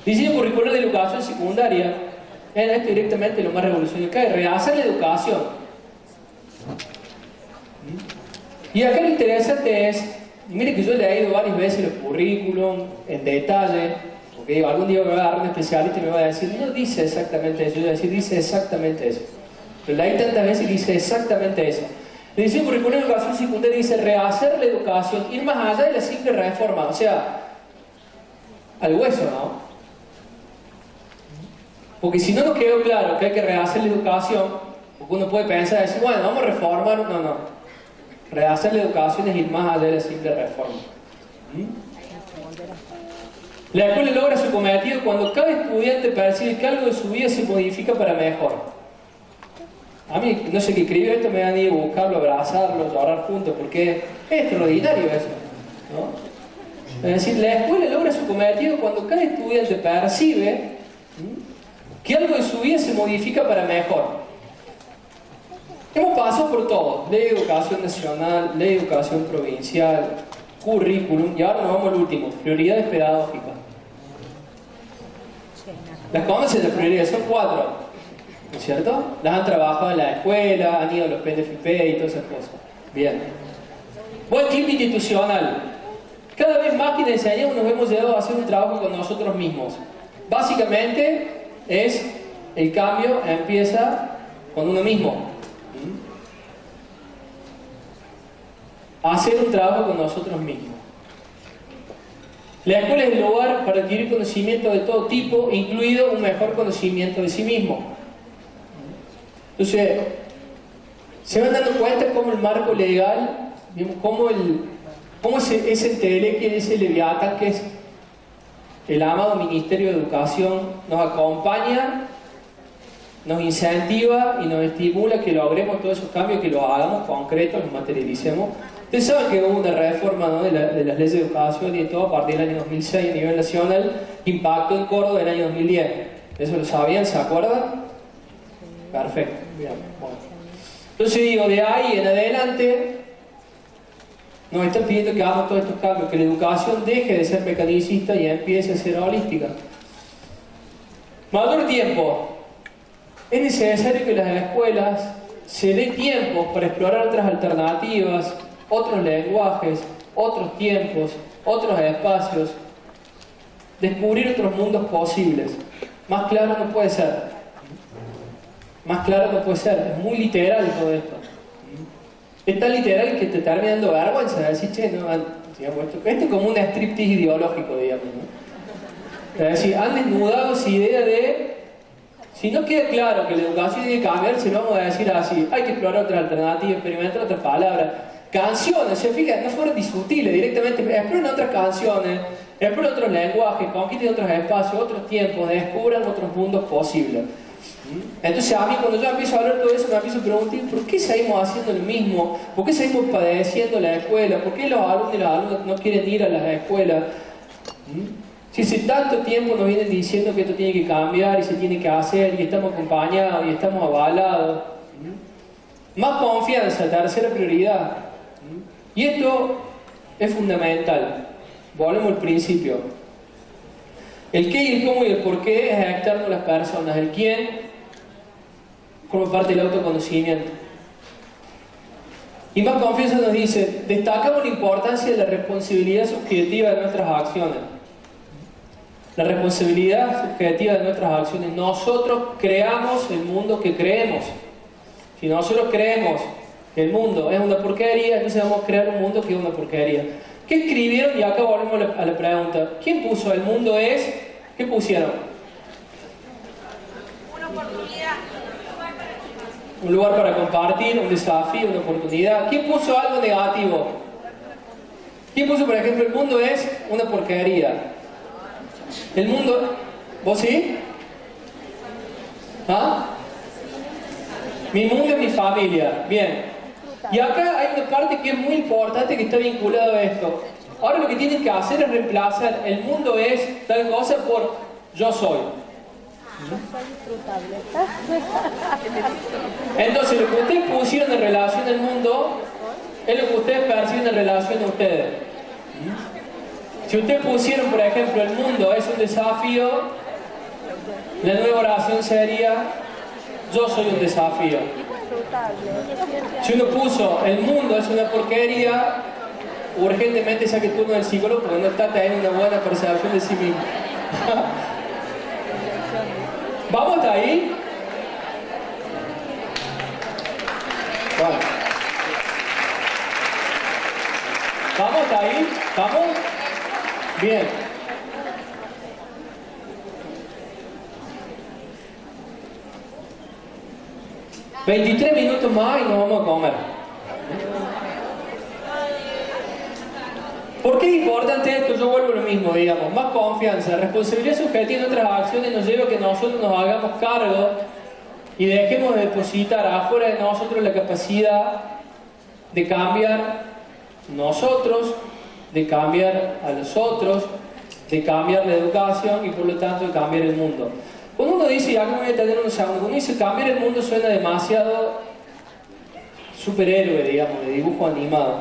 Diseño curricular de educación secundaria, esto directamente lo más revolucionario que hay, rehacer la educación. Y acá lo interesante es, y mire que yo le he leído varias veces los currículum en detalle, porque algún día me va a dar un especialista y me va a decir, no dice exactamente eso, yo voy a decir, dice exactamente eso. Pero leí tantas veces y dice exactamente eso. El diseño curricular de educación secundaria dice rehacer la educación, ir más allá de la simple reforma, o sea, al hueso, ¿no? Porque si no nos quedó claro que hay que rehacer la educación, porque uno puede pensar, decir, bueno, vamos a reformar, no. Rehacer la educación es ir más allá de la simple reforma. La escuela logra su cometido cuando cada estudiante percibe que algo de su vida se modifica para mejor. A mí, no sé qué escribió esto, me han ido a buscarlo, abrazarlo, llorar juntos, porque es extraordinario eso, ¿no? Es decir, la escuela logra su cometido cuando cada estudiante percibe que algo de su vida se modifica para mejor. Hemos pasado por todo, ley de educación nacional, ley de educación provincial, currículum, y ahora nos vamos al último, prioridades pedagógicas. Las conocen las prioridades, son 4, ¿no es cierto? Las han trabajado en la escuela, han ido a los PNFP y todas esas cosas. Bien. Buen clima institucional. Cada vez más que enseñamos nos hemos llegado a hacer un trabajo con nosotros mismos. Básicamente es el cambio empieza con uno mismo. Hacer un trabajo con nosotros mismos. La escuela es el lugar para adquirir conocimiento de todo tipo, incluido un mejor conocimiento de sí mismo. Entonces, se van dando cuenta cómo el marco legal, cómo ese enteleque, ese leviatán que es el amado Ministerio de Educación, nos acompaña, nos incentiva y nos estimula que logremos todos esos cambios, que los hagamos concretos, los materialicemos. Ustedes saben que hubo una reforma, ¿no?, de las leyes de educación y de todo a partir del año 2006 a nivel nacional, impacto en Córdoba en el año 2010. ¿Eso lo sabían? ¿Se acuerdan? Perfecto. Bien. Bueno. Entonces digo, de ahí en adelante nos están pidiendo que hagamos todos estos cambios, que la educación deje de ser mecanicista y empiece a ser holística. Mayor tiempo. Es necesario que las escuelas se den tiempos para explorar otras alternativas, otros lenguajes, otros tiempos, otros espacios, descubrir otros mundos posibles. Más claro no puede ser. Más claro no puede ser. Es muy literal todo esto. Es tan literal que te termina dando vergüenza de decir, che, no, digamos, esto es como un striptease ideológico, digamos, ¿no? Es decir, han desnudado esa idea de, si no queda claro que la educación tiene que cambiar, se lo vamos a decir así, hay que explorar otras alternativas, experimentar otras palabras. Canciones, se fijan, no fueron discutibles directamente, exploren otras canciones, exploren otros lenguajes, conquisten otros espacios, otros tiempos, descubran otros mundos posibles. Entonces a mí cuando yo empiezo a hablar todo eso me empiezo a preguntar ¿por qué seguimos haciendo lo mismo? ¿Por qué seguimos padeciendo la escuela? ¿Por qué los alumnos y las alumnas no quieren ir a las escuelas? Si hace tanto tiempo nos vienen diciendo que esto tiene que cambiar y se tiene que hacer y estamos acompañados y estamos avalados. Más confianza, tercera prioridad. Y esto es fundamental. Volvemos al principio. El qué y el cómo y el por qué es externo a las personas. El quién forma parte del autoconocimiento. Y más confianza nos dice, destacamos la importancia de la responsabilidad subjetiva de nuestras acciones. La responsabilidad subjetiva de nuestras acciones. Nosotros creamos el mundo que creemos. Si nosotros creemos que el mundo es una porquería, entonces vamos a crear un mundo que es una porquería. ¿Qué escribieron? Y acá volvemos a la pregunta. ¿Quién puso el mundo es? ¿Qué pusieron? Una oportunidad. Un lugar para compartir, un desafío, una oportunidad. ¿Quién puso algo negativo? ¿Quién puso, por ejemplo, el mundo es una porquería? El mundo... ¿Vos sí? ¿Ah? Mi mundo es mi familia. Bien. Y acá hay una parte que es muy importante que está vinculada a esto. Ahora lo que tienen que hacer es reemplazar el mundo es tal cosa por yo soy. Entonces lo que ustedes pusieron en relación al mundo es lo que ustedes perciben en relación a ustedes. Si ustedes pusieron, por ejemplo, el mundo es un desafío, la nueva oración sería yo soy un desafío. Si uno puso el mundo es una porquería, urgentemente saque turno del psicólogo porque no está teniendo una buena percepción de sí mismo. ¿Vamos hasta ahí? Bueno. ¿Vamos hasta ahí? ¿Vamos? Bien. $23 minutos más y nos vamos a comer. ¿Por qué es importante esto? Yo vuelvo a lo mismo, digamos. Más confianza. Responsabilidad subjetiva en otras acciones nos lleva a que nosotros nos hagamos cargo y dejemos de depositar afuera de nosotros la capacidad de cambiar nosotros, de cambiar a los otros, de cambiar la educación y por lo tanto de cambiar el mundo. Cuando uno dice, y acá me voy a detener unos segundos, cuando uno dice cambiar el mundo suena demasiado superhéroe, digamos, de dibujo animado.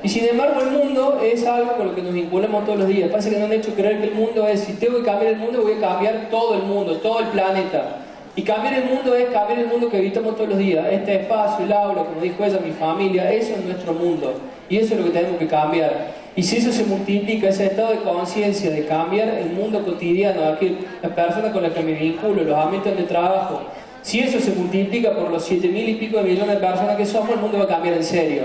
Y sin embargo el mundo es algo con lo que nos vinculamos todos los días. Parece que nos han hecho creer que el mundo es, si tengo que cambiar el mundo, voy a cambiar todo el mundo, todo el planeta. Y cambiar el mundo es cambiar el mundo que habitamos todos los días. Este espacio, el aula, como dijo ella, mi familia, eso es nuestro mundo. Y eso es lo que tenemos que cambiar. Y si eso se multiplica, ese estado de conciencia de cambiar el mundo cotidiano, las personas con las que me vinculo, los ámbitos de trabajo, si eso se multiplica por los 7.000 y pico de millones de personas que somos, el mundo va a cambiar en serio.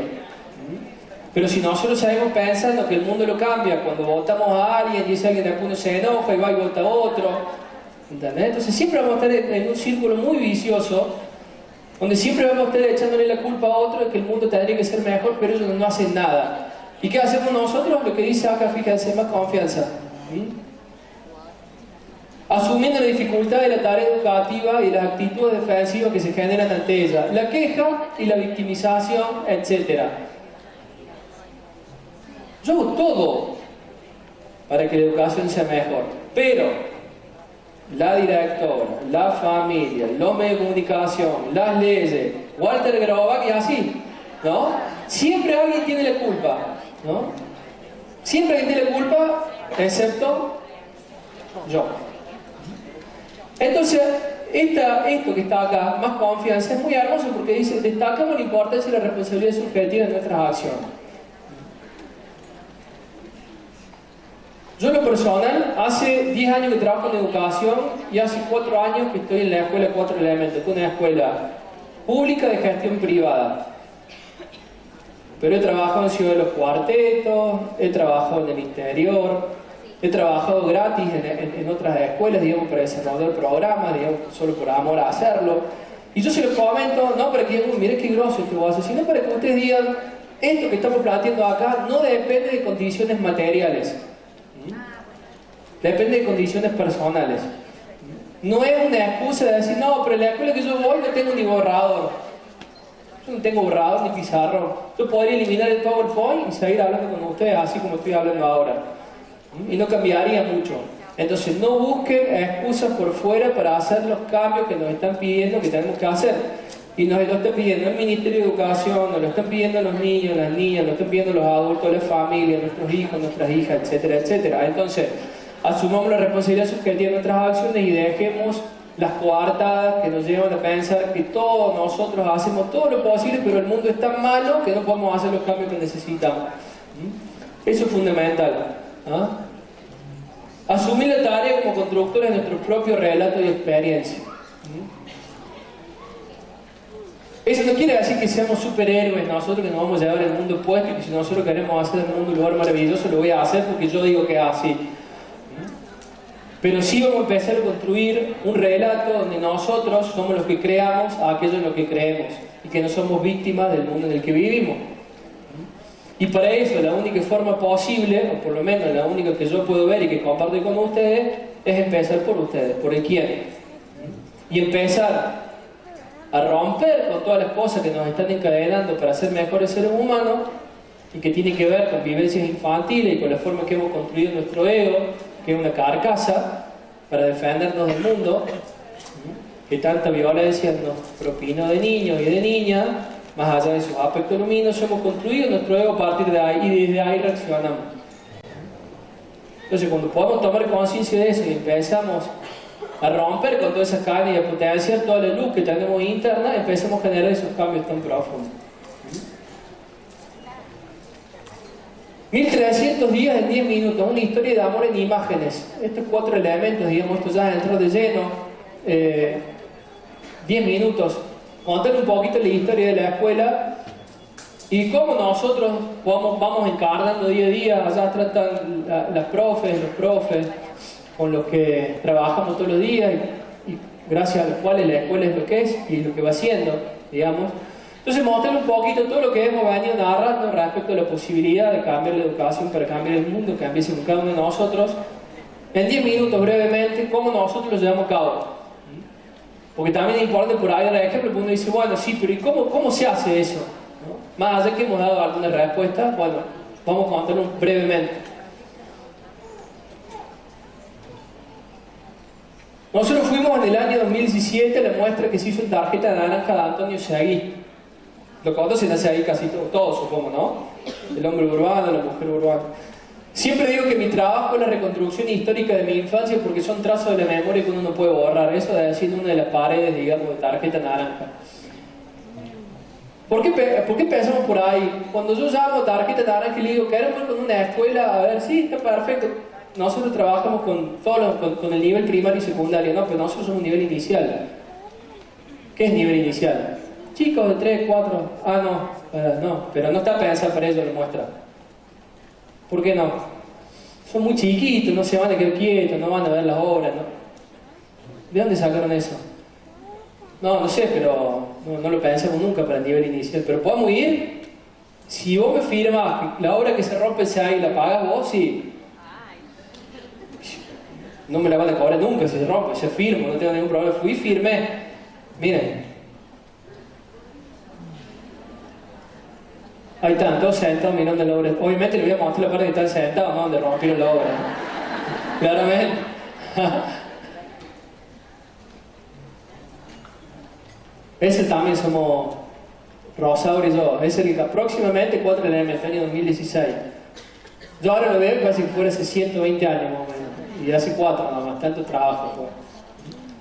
Pero si nosotros seguimos pensando que el mundo lo cambia cuando votamos a alguien y ese alguien después uno se enoja y va y vota a otro, ¿entendés? Entonces siempre vamos a estar en un círculo muy vicioso donde siempre vamos a estar echándole la culpa a otro de que el mundo tendría que ser mejor, pero ellos no hacen nada. ¿Y qué hacemos nosotros? Lo que dice acá, fíjense, más confianza. Asumiendo la dificultad de la tarea educativa y las actitudes defensivas que se generan ante ella, la queja y la victimización, etc. Yo hago todo para que la educación sea mejor, pero la directora, la familia, los medios de comunicación, las leyes, Walter Grobac y así, ¿no? Siempre alguien tiene la culpa, ¿no? Siempre alguien tiene la culpa, excepto yo. Entonces, esto que está acá, más confianza, es muy hermoso porque dice, destacamos la importancia y la responsabilidad subjetiva de nuestras acciones. Yo en lo personal, hace 10 años que trabajo en educación y hace 4 años que estoy en la escuela 4 Elementos, que es una escuela pública de gestión privada. Pero he trabajado en Ciudad de los Cuartetos, he trabajado en el interior, he trabajado gratis en otras escuelas, digamos, para desarrollar programas, digamos, solo por amor a hacerlo. Y yo se los comento, no para que digan, mire qué grosso que vos haces, sino para que ustedes digan, esto que estamos planteando acá no depende de condiciones materiales. Depende de condiciones personales. No es una excusa de decir, no, pero en la escuela que yo voy no tengo ni borrador. Yo no tengo borrador ni pizarrón. Yo podría eliminar el PowerPoint y seguir hablando con ustedes así como estoy hablando ahora. Y no cambiaría mucho. Entonces no busquen excusas por fuera para hacer los cambios que nos están pidiendo que tenemos que hacer. Y nos lo están pidiendo el Ministerio de Educación, nos lo están pidiendo los niños, las niñas, nos lo están pidiendo los adultos, las familias, nuestros hijos, nuestras hijas, etcétera, etcétera. Entonces, asumamos la responsabilidad subjetiva de nuestras acciones y dejemos las coartadas que nos llevan a pensar que todos nosotros hacemos todo lo posible, pero el mundo es tan malo que no podemos hacer los cambios que necesitamos. Eso es fundamental. Asumir la tarea como constructores de nuestro propio relato y experiencia. Eso no quiere decir que seamos superhéroes nosotros, que nos vamos a llevar el mundo puesto y que si nosotros queremos hacer el mundo un lugar maravilloso lo voy a hacer porque yo digo que es así. Pero sí vamos a empezar a construir un relato donde nosotros somos los que creamos a aquello en lo que creemos y que no somos víctimas del mundo en el que vivimos. Y para eso la única forma posible, o por lo menos la única que yo puedo ver y que comparto con ustedes, es empezar por ustedes, por el quién. Y empezar a romper con todas las cosas que nos están encadenando para ser mejores seres humanos y que tienen que ver con vivencias infantiles y con la forma que hemos construido nuestro ego, que es una carcasa para defendernos del mundo, que tanta violencia nos propinó de niños y de niñas, más allá de sus aspectos luminosos. Hemos construido nuestro ego a partir de ahí y desde ahí reaccionamos. Entonces, cuando podamos tomar conciencia de eso y empezamos a romper con todas esas cadenas y a potenciar toda la luz que tenemos interna, empezamos a generar esos cambios tan profundos. 1300 días en 10 minutos, una historia de amor en imágenes. Estos 4 elementos, digamos, esto ya entró de lleno. 10 minutos. Contar un poquito la historia de la escuela y cómo nosotros vamos encarnando día a día. Allá tratan las profes, los profes con los que trabajamos todos los días y gracias a los cuales la escuela es lo que es y lo que va haciendo, digamos. Entonces, mostrar un poquito todo lo que hemos venido narrando respecto a la posibilidad de cambiar la educación para cambiar el mundo, que cambiese en cada uno de nosotros. En 10 minutos, brevemente, cómo nosotros lo llevamos a cabo. Porque también es importante por ahí dar ejemplo, porque uno dice, bueno, sí, pero ¿y cómo se hace eso? ¿No? Más allá que hemos dado alguna respuesta, bueno, vamos a contarlo brevemente. Nosotros fuimos en el año 2017 a la muestra que se hizo en tarjeta naranja de Antonio Seguí. Lo conocen a Seguí casi todos, supongo, ¿no? El hombre urbano, la mujer urbana. Siempre digo que mi trabajo es la reconstrucción histórica de mi infancia porque son trazos de la memoria que uno no puede borrar. Eso de decir una de las paredes, digamos, de tarjeta naranja. ¿Por qué pensamos por ahí? Cuando yo llamo tarjeta naranja y le digo, queremos ir con una escuela, a ver, sí, está perfecto. Nosotros trabajamos con el nivel primario y secundario, no, pero nosotros somos un nivel inicial. ¿Qué es nivel inicial? Chicos de 3, 4, no, pero no está pensado para eso la muestra. ¿Por qué no? Son muy chiquitos, no se van a quedar quietos, no van a ver las obras, ¿no? ¿De dónde sacaron eso? No sé, pero no lo pensamos nunca para el nivel inicial. Pero podemos ir, si vos me firmas la obra que se rompe ahí la pagas vos, sí. No me la van a cobrar nunca si se rompe, se firmo, no tengo ningún problema. Fui firme, miren. Ahí están, todos sentados mirando la obra. Obviamente le voy a mostrar la parte que están sentados, ¿no? Donde rompieron la obra. Claramente. Ese también somos Rosaura y yo. Es el que próximamente 4 de enero, año 2016. Yo ahora lo veo casi que fuera hace 120 años más o menos. Y hace 4 nada más, tanto trabajo. Pues.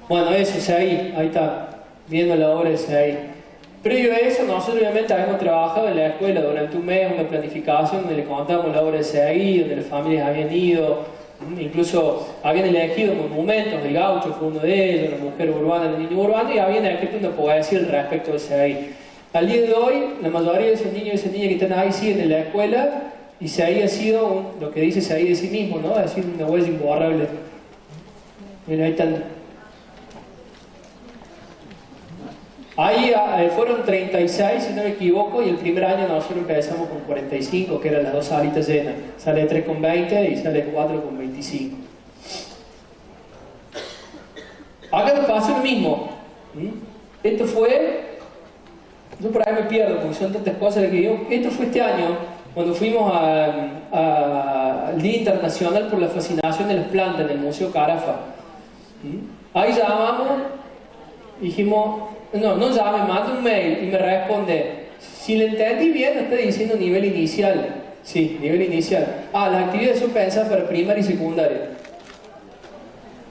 Bueno, eso, ahí está. Viendo la obra de ahí. Previo a eso, nosotros obviamente habíamos trabajado en la escuela durante un mes, una planificación donde le contábamos la obra de Seguí, donde las familias habían ido, incluso habían elegido monumentos, el gaucho fue uno de ellos, la mujer urbana, el niño urbano, y habían escrito una poesía al respecto de Seguí. Al día de hoy, la mayoría de esos niños y esas niñas que están ahí siguen en la escuela, y Seguí ha sido lo que dice Seguí de sí mismo, ¿no? Ha sido una huella imborrable. Miren, ahí están. Ahí fueron 36, si no me equivoco, y el primer año nosotros empezamos con 45, que eran las 2 salitas llenas. Sale 3,20 y sale 4,25. mismo. Esto fue, yo por ahí me pierdo porque son tantas cosas que digo, esto fue este año, cuando fuimos al Día Internacional por la Fascinación de las Plantas en el Museo Carafa. Ahí llamamos, dijimos, no llame, manda un mail y me responde, si le entendí bien, está diciendo nivel inicial. Sí, nivel inicial. Las actividades son pensadas para primaria y secundaria.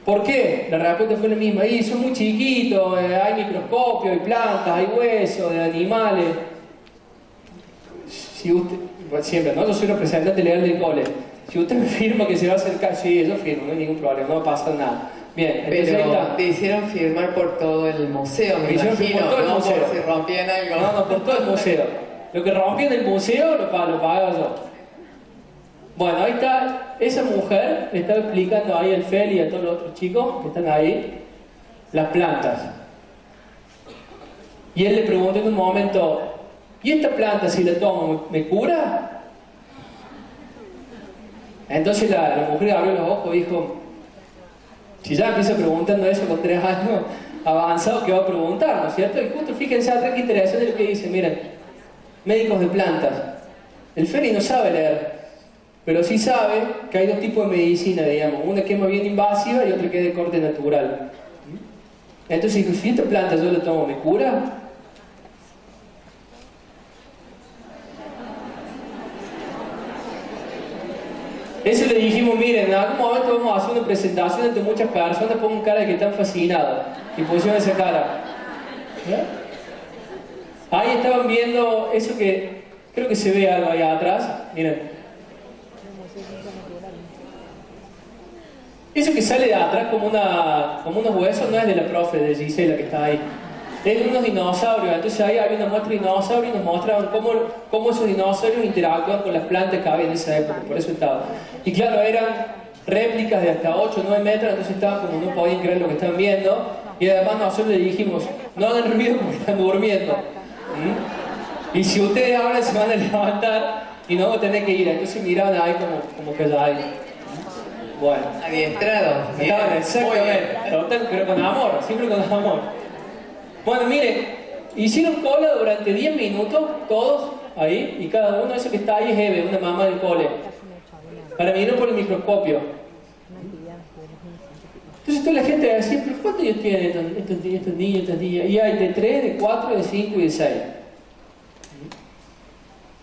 ¿Por qué? La respuesta fue la misma. Son muy chiquitos, hay microscopio, hay plantas, hay huesos de animales. Si usted, siempre, ¿no? Yo soy representante legal del cole. Si usted me firma que se va a acercar, sí, yo firmo, no hay ningún problema, no va a pasar nada. Bien, pero te hicieron firmar por todo el museo, me imagino, por todo el museo. Por si rompían algo. No, por todo el museo. Lo que rompí en el museo lo pago yo. Bueno, ahí está, esa mujer le estaba explicando ahí al Feli y a todos los otros chicos que están ahí las plantas. Y él le preguntó en un momento, ¿y esta planta si la tomo me cura? Entonces la mujer abrió los ojos y dijo, si ya empieza preguntando eso con 3 años avanzados, ¿qué va a preguntar? ¿No es cierto? Y justo fíjense atrás qué interesante lo que dice, miren, médicos de plantas. El Feli no sabe leer, pero sí sabe que hay 2 tipos de medicina, digamos, una que es más bien invasiva y otra que es de corte natural. Entonces dijo, si esta planta yo la tomo, ¿me cura? Eso le dijimos, miren, en algún momento vamos a hacer una presentación ante muchas personas, pongan cara de que están fascinados y pusieron esa cara. Ahí estaban viendo eso que creo que se ve algo ahí atrás, miren. Eso que sale de atrás como unos huesos no es de la profe de Gisela que está ahí. Es de unos dinosaurios. Entonces ahí había una muestra de dinosaurios y nos mostraban cómo esos dinosaurios interactúan con las plantas que había en esa época. Por eso estaba. Y claro, eran réplicas de hasta 8 o 9 metros, entonces estaban como no podían creer lo que estaban viendo. Y además nosotros le dijimos, no hagan ruido porque están durmiendo. Y si ustedes hablan se van a levantar y no van a tener que ir. Entonces miraban ahí como que allá hay. Bueno. Adiestrados. Estaban exactamente, pero con amor, siempre con amor. Bueno, miren, hicieron cola durante 10 minutos, todos ahí, y cada uno, eso que está ahí es Eve, una mamá del cole, para mirar por el microscopio. Entonces toda la gente decía, ¿pero cuántos años tienen estos niños, estas niñas? Y hay de 3, de 4, de 5 y de 6.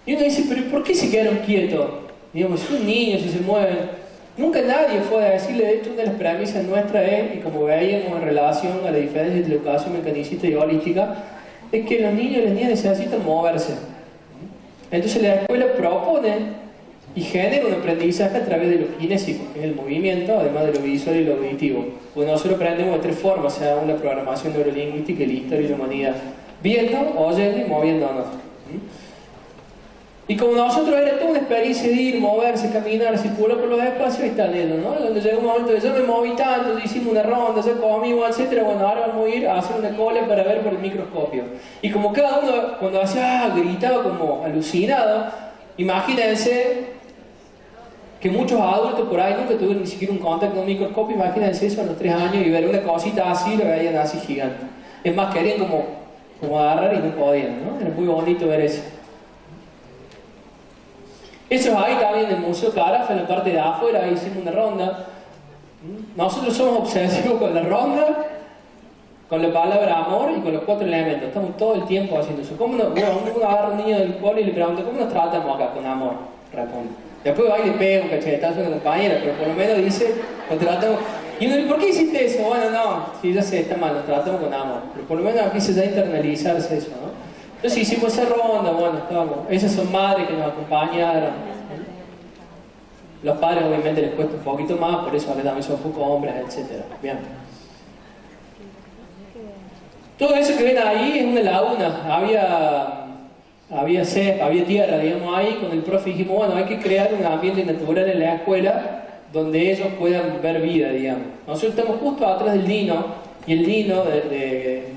Y uno dice, ¿pero por qué se quedaron quietos? Digamos, son niños y se mueven. Nunca nadie fue a decirle, de hecho una de las premisas nuestras es, y como veíamos en relación a la diferencia entre educación mecanicista y holística, es que los niños y las niñas necesitan moverse. Entonces la escuela propone y genera un aprendizaje a través de lo kinésico, que es el movimiento, además de lo visual y lo auditivo. Pues nosotros aprendemos de 3 formas, o sea, una programación neurolingüística, la historia y la humanidad. Viendo, oyendo y moviéndonos. Y como nosotros era toda una experiencia de ir, moverse, caminar, circular por los espacios, ahí están ellos, ¿no? Donde llega un momento de yo me moví tanto, hicimos una ronda, yo conmigo, etc. Bueno, ahora vamos a ir a hacer una cola para ver por el microscopio. Y como cada uno, cuando hacía, gritaba como alucinado, imagínense que muchos adultos por ahí nunca tuvieron ni siquiera un contacto con un microscopio, imagínense eso a los 3 años y ver una cosita así, lo veían así gigante. Es más, querían como agarrar y no podían, ¿no? Era muy bonito ver eso. Eso es ahí también en el Museo Carafa, en la parte de afuera, ahí hicimos una ronda. Nosotros somos obsesivos con la ronda, con la palabra amor y con los 4 elementos. Estamos todo el tiempo haciendo eso. ¿Cómo uno agarra a un niño del cole y le pregunta, ¿cómo nos tratamos acá? Con amor, responde. Después va y le pega un cachetazo a una compañera, pero por lo menos dice, nos tratamos. Y uno dice, ¿por qué hiciste eso? Bueno, no, sí, ya sé, está mal, nos tratamos con amor. Pero por lo menos aquí se da internalizarse eso, ¿no? Entonces hicimos esa ronda, bueno, estábamos. Esas son madres que nos acompañaron. Los padres obviamente les cuesta un poquito más, por eso también son pocos hombres, etc. Bien. Todo eso que ven ahí es una laguna. Había césped, había tierra, digamos, ahí. Con el profe dijimos, bueno, hay que crear un ambiente natural en la escuela donde ellos puedan ver vida, digamos. Nosotros estamos justo atrás del Dino, y el Dino de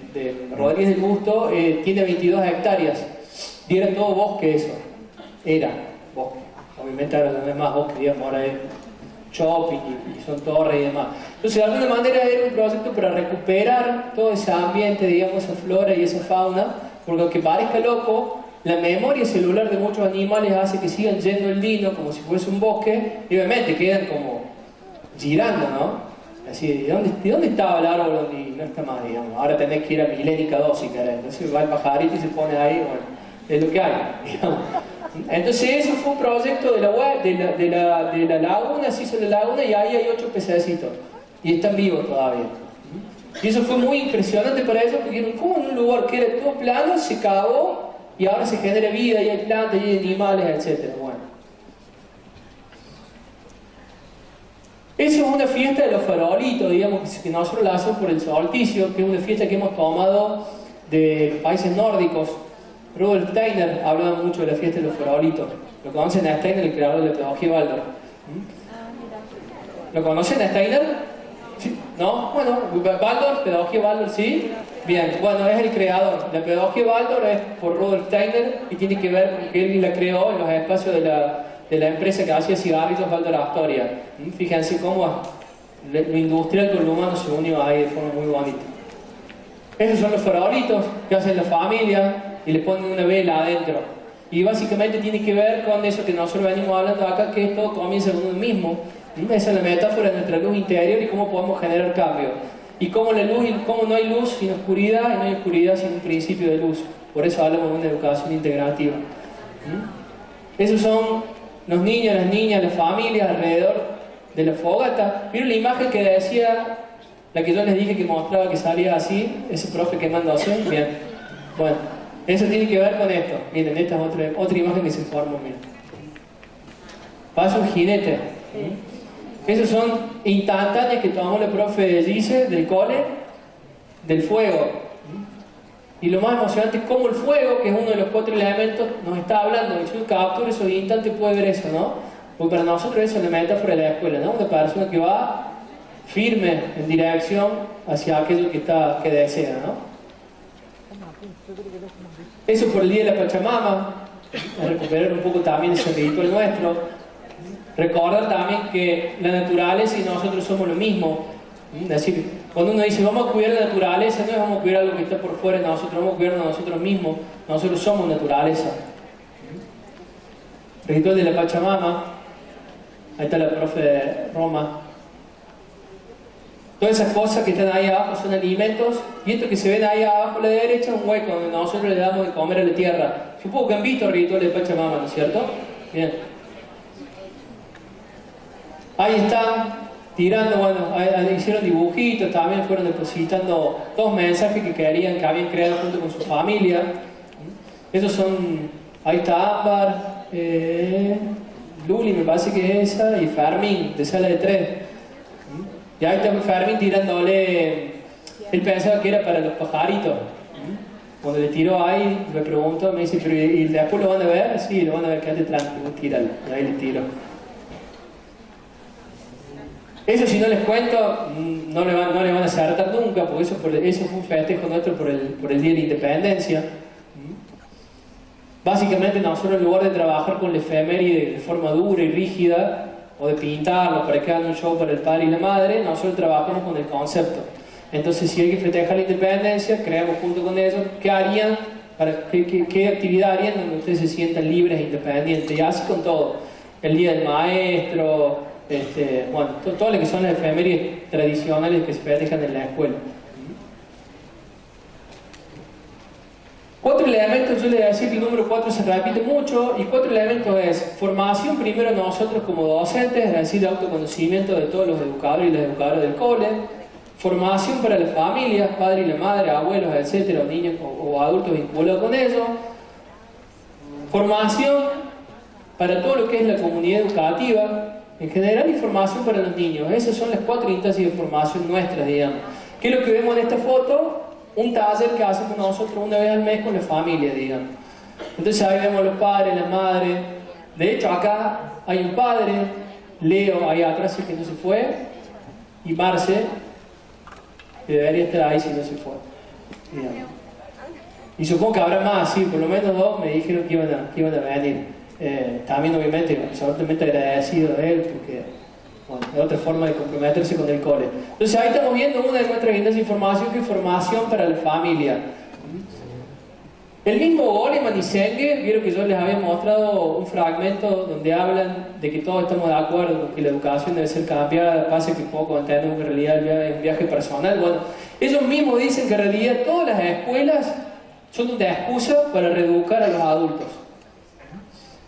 Rodríguez del Busto tiene 22 hectáreas. Y era todo bosque eso. Era bosque. Obviamente ahora no es más bosque, digamos, ahora es shopping y son torres y demás. Entonces, de alguna manera era un proyecto para recuperar todo ese ambiente, digamos, esa flora y esa fauna, porque aunque parezca loco, la memoria celular de muchos animales hace que sigan yendo el lino como si fuese un bosque, y obviamente quedan como girando, ¿no? Así, ¿de dónde estaba el árbol donde no está más, digamos? Ahora tenés que ir a Milénica 2 si querés. Entonces va el pajarito y se pone ahí, bueno, es lo que hay, digamos. Entonces eso fue un proyecto de la web, de la laguna, se hizo la laguna y ahí hay 8 pececitos. Y están vivos todavía. Y eso fue muy impresionante para ellos porque vieron cómo en un lugar que era todo plano se cavó y ahora se genera vida y hay plantas y hay animales, etc. Bueno. Esa es una fiesta de los farolitos, digamos, que nosotros la hacemos por el solsticio, que es una fiesta que hemos tomado de países nórdicos. Rudolf Steiner hablaba mucho de la fiesta de los farolitos. ¿Lo conocen a Steiner, el creador de la pedagogía Waldorf? ¿Lo conocen a Steiner? ¿Sí? ¿No? Bueno, Waldorf, pedagogía Waldorf, ¿sí? Bien, bueno, es el creador. La pedagogía Waldorf es por Rudolf Steiner y tiene que ver con que él la creó en los espacios de la empresa que hacía cigarrillos Waldorf Astoria. Fíjense cómo lo industrial con lo humano se unió ahí de forma muy bonita. Esos son los farolitos que hacen la familia y le ponen una vela adentro. Y básicamente tiene que ver con eso que nosotros venimos hablando acá, que todo comienza con uno mismo. Esa es la metáfora de nuestra luz interior y cómo podemos generar cambio. Y cómo la luz, cómo no hay luz sin oscuridad y no hay oscuridad sin un principio de luz. Por eso hablamos de una educación integrativa. Esos son los niños, las niñas, las familias alrededor de la fogata. ¿Vieron la imagen que decía, la que yo les dije que mostraba que salía así? Ese profe quemándose. Bien. Bueno, eso tiene que ver con esto. Miren, esta es otra imagen que se formó. Miren. Pasa un jinete. Esos son instantáneas que tomó la profe Gise del cole, del fuego. Y lo más emocionante es cómo el fuego, que es uno de los 4 elementos, nos está hablando. Y si uno captura esos instantes puede ver eso, ¿no? Porque para nosotros eso es la metáfora de la escuela, ¿no? Una persona que va firme en dirección hacia aquello que desea, ¿no? Eso por el día de la Pachamama, a recuperar un poco también ese ritual nuestro. Recordar también que la naturaleza y nosotros somos lo mismo. Es decir, cuando uno dice vamos a cuidar la naturaleza, no es vamos a cuidar algo que está por fuera de nosotros, vamos a cuidarnos a nosotros mismos. Nosotros somos naturaleza. Ritual de la Pachamama. Ahí está la profe de Roma. Todas esas cosas que están ahí abajo son alimentos, y esto que se ven ahí abajo a la derecha es un hueco donde nosotros le damos de comer a la tierra. Supongo que han visto el ritual de Pachamama, ¿no es cierto? Bien. Ahí están tirando, bueno, hicieron dibujitos, también fueron depositando 2 mensajes que querían, que habían creado junto con su familia. Esos son, ahí está Ámbar, Luli me parece que es esa, y Fermín, de sala de 3. Y ahí está Fermín tirándole, él pensaba que era para los pajaritos. Cuando le tiró ahí, me preguntó, me dice, pero ¿y después lo van a ver? Sí, lo van a ver, quédate tranquilo, tíralo. Y ahí le tiro. Eso si no les cuento, no le van a acertar nunca, porque eso fue un festejo nuestro por el Día de la Independencia. Básicamente nosotros en lugar de trabajar con la efeméride de forma dura y rígida, o de pintarlo para que hagan un show para el padre y la madre, nosotros trabajamos con el concepto. Entonces si hay que festejar la independencia, creamos junto con ellos qué harían, qué actividad harían donde ustedes se sientan libres e independientes, y así con todo. El Día del Maestro, bueno, todo lo que son las efemérides tradicionales que se festejan en la escuela. 4 elementos, yo les decía que el número 4 se repite mucho, y 4 elementos es formación primero nosotros como docentes, es decir, autoconocimiento de todos los educadores y las educadoras del cole, formación para las familias, padre y la madre, abuelos, etcétera, niños o adultos vinculados con ellos, formación para todo lo que es la comunidad educativa en general y formación para los niños. Esas son las 4 instancias de formación nuestras, digamos. ¿Qué es lo que vemos en esta foto? Un taller que hacemos nosotros una vez al mes con la familia, digamos. Entonces ahí vemos a los padres, las madres. De hecho acá hay un padre, Leo ahí atrás que no se fue, y Marce, que debería estar ahí si no se fue, digamos. Y supongo que habrá más, sí, por lo menos 2 me dijeron que iban a venir. También obviamente absolutamente agradecido de él, porque Bueno, es otra forma de comprometerse con el cole. Entonces ahí estamos viendo una de nuestras líneas de información, que es formación para la familia. El mismo Goleman y Senge, vieron que yo les había mostrado un fragmento donde hablan de que todos estamos de acuerdo, que la educación debe ser cambiada, pase que poco entendemos que en realidad es un viaje personal. Bueno, ellos mismos dicen que en realidad todas las escuelas son una excusa para reeducar a los adultos.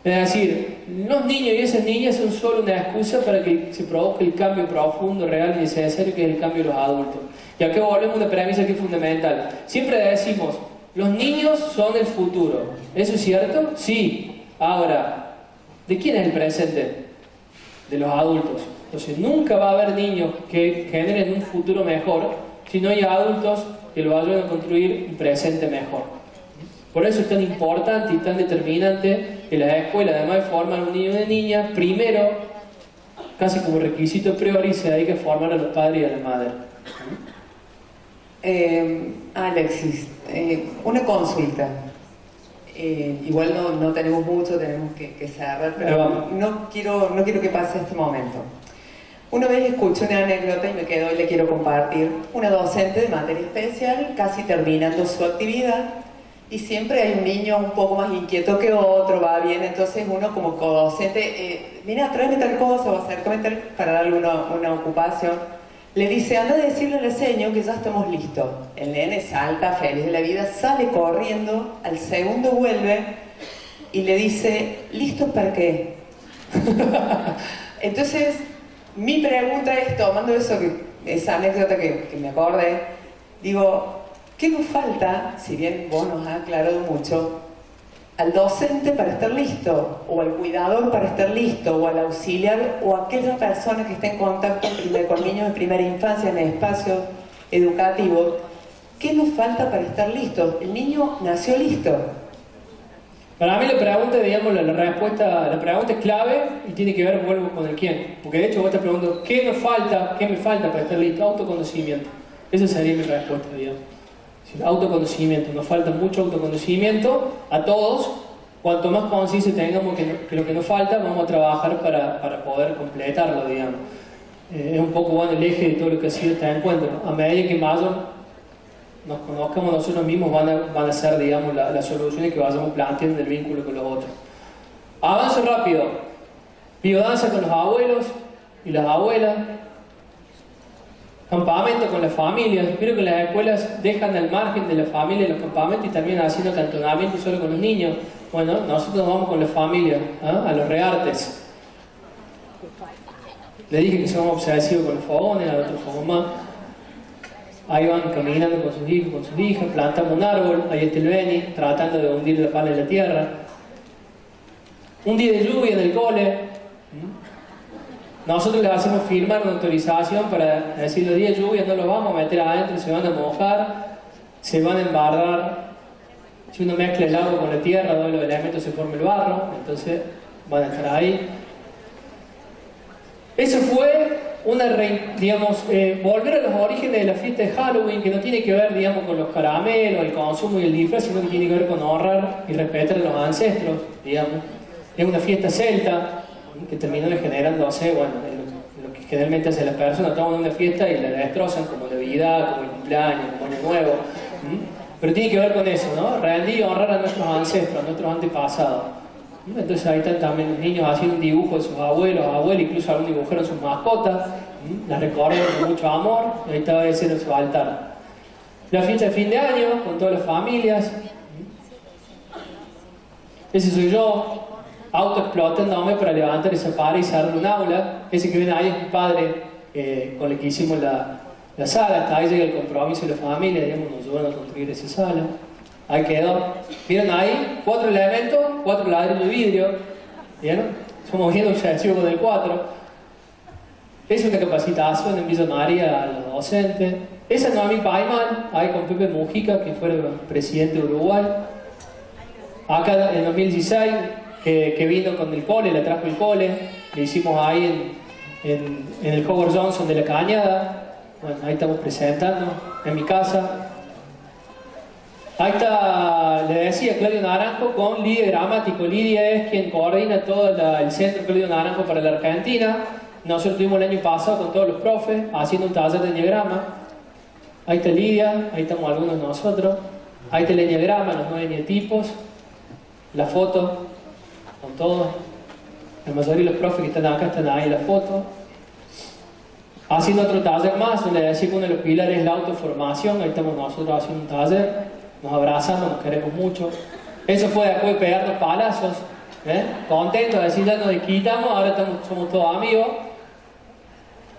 Es decir, los niños y esas niñas son solo una excusa para que se produzca el cambio profundo, real y necesario, que es el cambio de los adultos. Y aquí volvemos a una premisa que es fundamental. Siempre decimos, los niños son el futuro. ¿Eso es cierto? Sí. Ahora, ¿de quién es el presente? De los adultos. Entonces, nunca va a haber niños que generen un futuro mejor si no hay adultos que lo ayuden a construir un presente mejor. Por eso es tan importante y tan determinante que las escuelas, además de formar a un niño y una niña, primero, casi como requisito priori, se dedica a formar a los padres y a la madre. Alexis, una consulta. Igual no tenemos mucho, tenemos que cerrar, pero no quiero que pase este momento. Una vez escuché una anécdota y me quedó y le quiero compartir. Una docente de materia especial, casi terminando su actividad, y siempre hay un niño un poco más inquieto que otro, va bien, entonces uno como co-docente, mira, tráeme tal cosa o acércame tal, para darle una ocupación. Le dice, anda a decirle al señor que ya estamos listos. El nene salta, feliz de la vida, sale corriendo, al segundo vuelve y le dice, ¿listos para qué? Entonces, mi pregunta es, tomando esa anécdota que me acordé, digo, ¿qué nos falta, si bien vos nos has aclarado mucho, al docente para estar listo, o al cuidador para estar listo, o al auxiliar, o a aquella persona que esté en contacto con niños de primera infancia en el espacio educativo? ¿Qué nos falta para estar listos? El niño nació listo. Para mí la pregunta, digamos, la respuesta, la pregunta es clave y tiene que ver, vuelvo, con el quién. Porque de hecho vos estás preguntando, ¿qué nos falta? ¿Qué me falta para estar listo? Autoconocimiento. Esa sería mi respuesta, digamos. Autoconocimiento, nos falta mucho autoconocimiento a todos. Cuanto más conciencia tengamos que lo que nos falta, vamos a trabajar para poder completarlo, digamos. Es un poco bueno el eje de todo lo que ha sido este encuentro. A medida que más nos conozcamos nosotros mismos, van a ser, digamos, las soluciones que vayamos planteando en el vínculo con los otros. Avanzo rápido. Biodanza con los abuelos y las abuelas. Campamento con las familias. Espero que las escuelas dejan al margen de la familia los campamentos y terminan haciendo cantonamiento solo con los niños. Bueno, nosotros vamos con las familias, a los reartes. Le dije que somos obsesivos con los fogones, al otro fogón más. Ahí van caminando con sus hijos, con sus hijas, plantamos un árbol, ahí está el Beni, tratando de hundir la pala en la tierra. Un día de lluvia en el cole. Nosotros les hacemos firmar una autorización para decir los días de lluvia no los vamos a meter adentro, se van a mojar, se van a embarrar. Si uno mezcla el agua con la tierra, todos los elementos se forma el barro, entonces van a estar ahí. Eso fue volver a los orígenes de la fiesta de Halloween, que no tiene que ver, digamos, con los caramelos, el consumo y el disfraz, sino que tiene que ver con honrar y respetar a los ancestros, digamos. Es una fiesta celta que terminó generándose, bueno, lo que generalmente hace las personas, toman una fiesta y la destrozan, como Navidad, como el cumpleaños, como Año Nuevo. Pero tiene que ver con eso, ¿no? Rendir y honrar a nuestros ancestros, a nuestros antepasados. Entonces ahí están también los niños haciendo un dibujo de sus abuelos, abuelas, incluso algún dibujaron sus mascotas, las recorren con mucho amor, y ahí está ese su altar. La fiesta de fin de año, con todas las familias. Ese soy yo, autoexplotándome para levantar esa pared y cerrar un aula. Ese que ven ahí es mi padre, con el que hicimos la sala. Hasta ahí llega el compromiso de la familia, digamos, nos ayudan a construir esa sala. Ahí quedó. ¿Vieron ahí? 4 elementos, 4 ladrillos de vidrio. ¿Vieron? Somos bien obsesivos con el 4. Es una capacitación en Villa María a los docentes. Esa es Noemí Paiman, ahí con Pepe Mujica, que fue el presidente de Uruguay. Acá en 2016, que vino con el cole, la trajo el cole. Le hicimos ahí en el Howard Johnson de la Cañada. Bueno, ahí estamos presentando, en mi casa. Ahí está, le decía, Claudio Naranjo con Lidia Gramático. Lidia es quien coordina todo el centro Claudio Naranjo para la Argentina. nosotros tuvimos el año pasado con todos los profes haciendo un taller de enneagrama. Ahí está Lidia, ahí estamos algunos de nosotros. Ahí está el enneagrama, los 9 eneatipos, la foto con todos. La mayoría de los profes que están acá están ahí en la foto. Haciendo otro taller más, donde decía que uno de los pilares es la autoformación. Ahí estamos nosotros haciendo un taller, nos abrazamos, nos queremos mucho. Eso fue después de pegarnos palazos, contentos de decir ya nos quitamos, ahora somos todos amigos.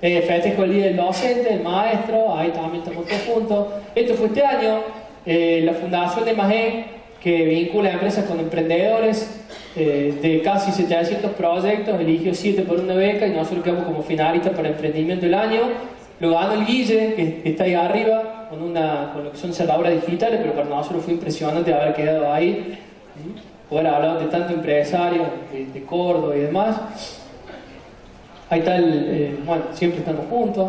Festejo el día del docente, el maestro, ahí también estamos todos juntos. Esto fue este año, la fundación de MAGE, que vincula a empresas con emprendedores, de casi 700 proyectos, eligió 7 por una beca y nosotros quedamos como finalistas para emprendimiento del año. Lo ganó el Guille, que está ahí arriba, con lo que son cerraduras digitales, pero para nosotros fue impresionante haber quedado ahí, poder hablar de tanto empresario, de Córdoba y demás. Ahí está bueno, siempre estamos juntos,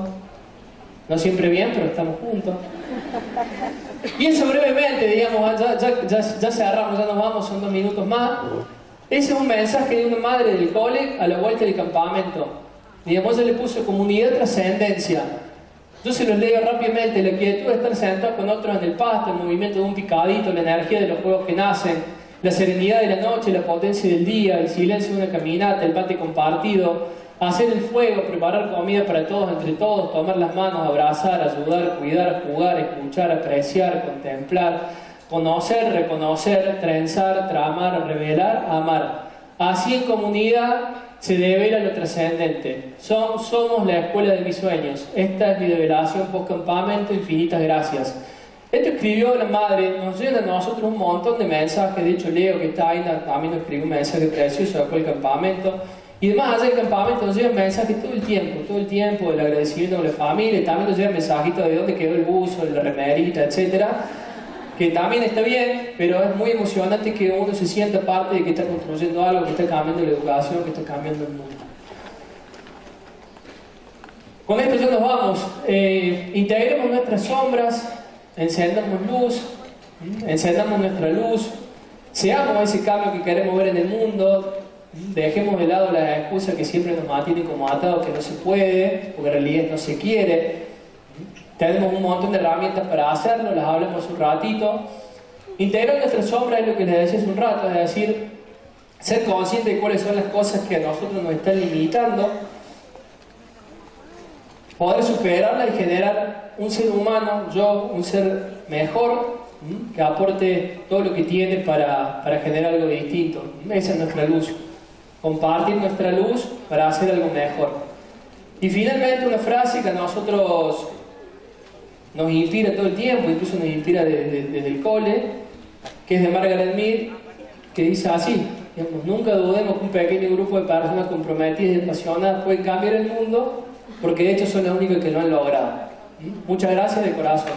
no siempre bien, pero estamos juntos. Y eso brevemente, digamos, ya cerramos, ya nos vamos, son 2 minutos más. Ese es un mensaje de una madre del cole a la vuelta del campamento. Digamos, ella le puso comunidad, trascendencia. Yo se los leo rápidamente: la quietud de estar sentado con otros en el pasto, el movimiento de un picadito, la energía de los juegos que nacen, la serenidad de la noche, la potencia del día, el silencio de una caminata, el mate compartido, hacer el fuego, preparar comida para todos, entre todos, tomar las manos, abrazar, ayudar, cuidar, jugar, escuchar, apreciar, contemplar, conocer, reconocer, trenzar, tramar, revelar, amar. Así en comunidad se devela lo trascendente. Somos la escuela de mis sueños. Esta es mi develación post-campamento. Infinitas gracias. Esto escribió la madre, nos llena a nosotros un montón de mensajes. De hecho, Leo, que está ahí, también nos escribió un mensaje precioso después del campamento. Y además, allá del campamento nos llegan mensajes todo el tiempo, del agradecimiento con la familia. Y también nos llegan mensajitos de dónde quedó el buzo, de la remerita, etc. Que también está bien, pero es muy emocionante que uno se sienta parte de que está construyendo algo, que está cambiando la educación, que está cambiando el mundo. Con esto ya nos vamos. Integremos nuestras sombras, encendamos luz, encendamos nuestra luz, seamos ese cambio que queremos ver en el mundo, dejemos de lado las excusas que siempre nos mantienen como atados, que no se puede, porque en realidad no se quiere. Tenemos un montón de herramientas para hacerlo, las hablamos un ratito. Integrar nuestras sombras es lo que les decía hace un rato, es decir, ser consciente de cuáles son las cosas que a nosotros nos están limitando, poder superarlas y generar un ser humano, un ser mejor, que aporte todo lo que tiene para generar algo distinto. Esa es nuestra luz. Compartir nuestra luz para hacer algo mejor. Y finalmente una frase que a nosotros nos inspira todo el tiempo, incluso nos inspira desde el cole, que es de Margaret Mead, que dice así: digamos, nunca dudemos que un pequeño grupo de personas comprometidas y apasionadas pueden cambiar el mundo, porque de hecho son las únicas que lo han logrado. Muchas gracias de corazón.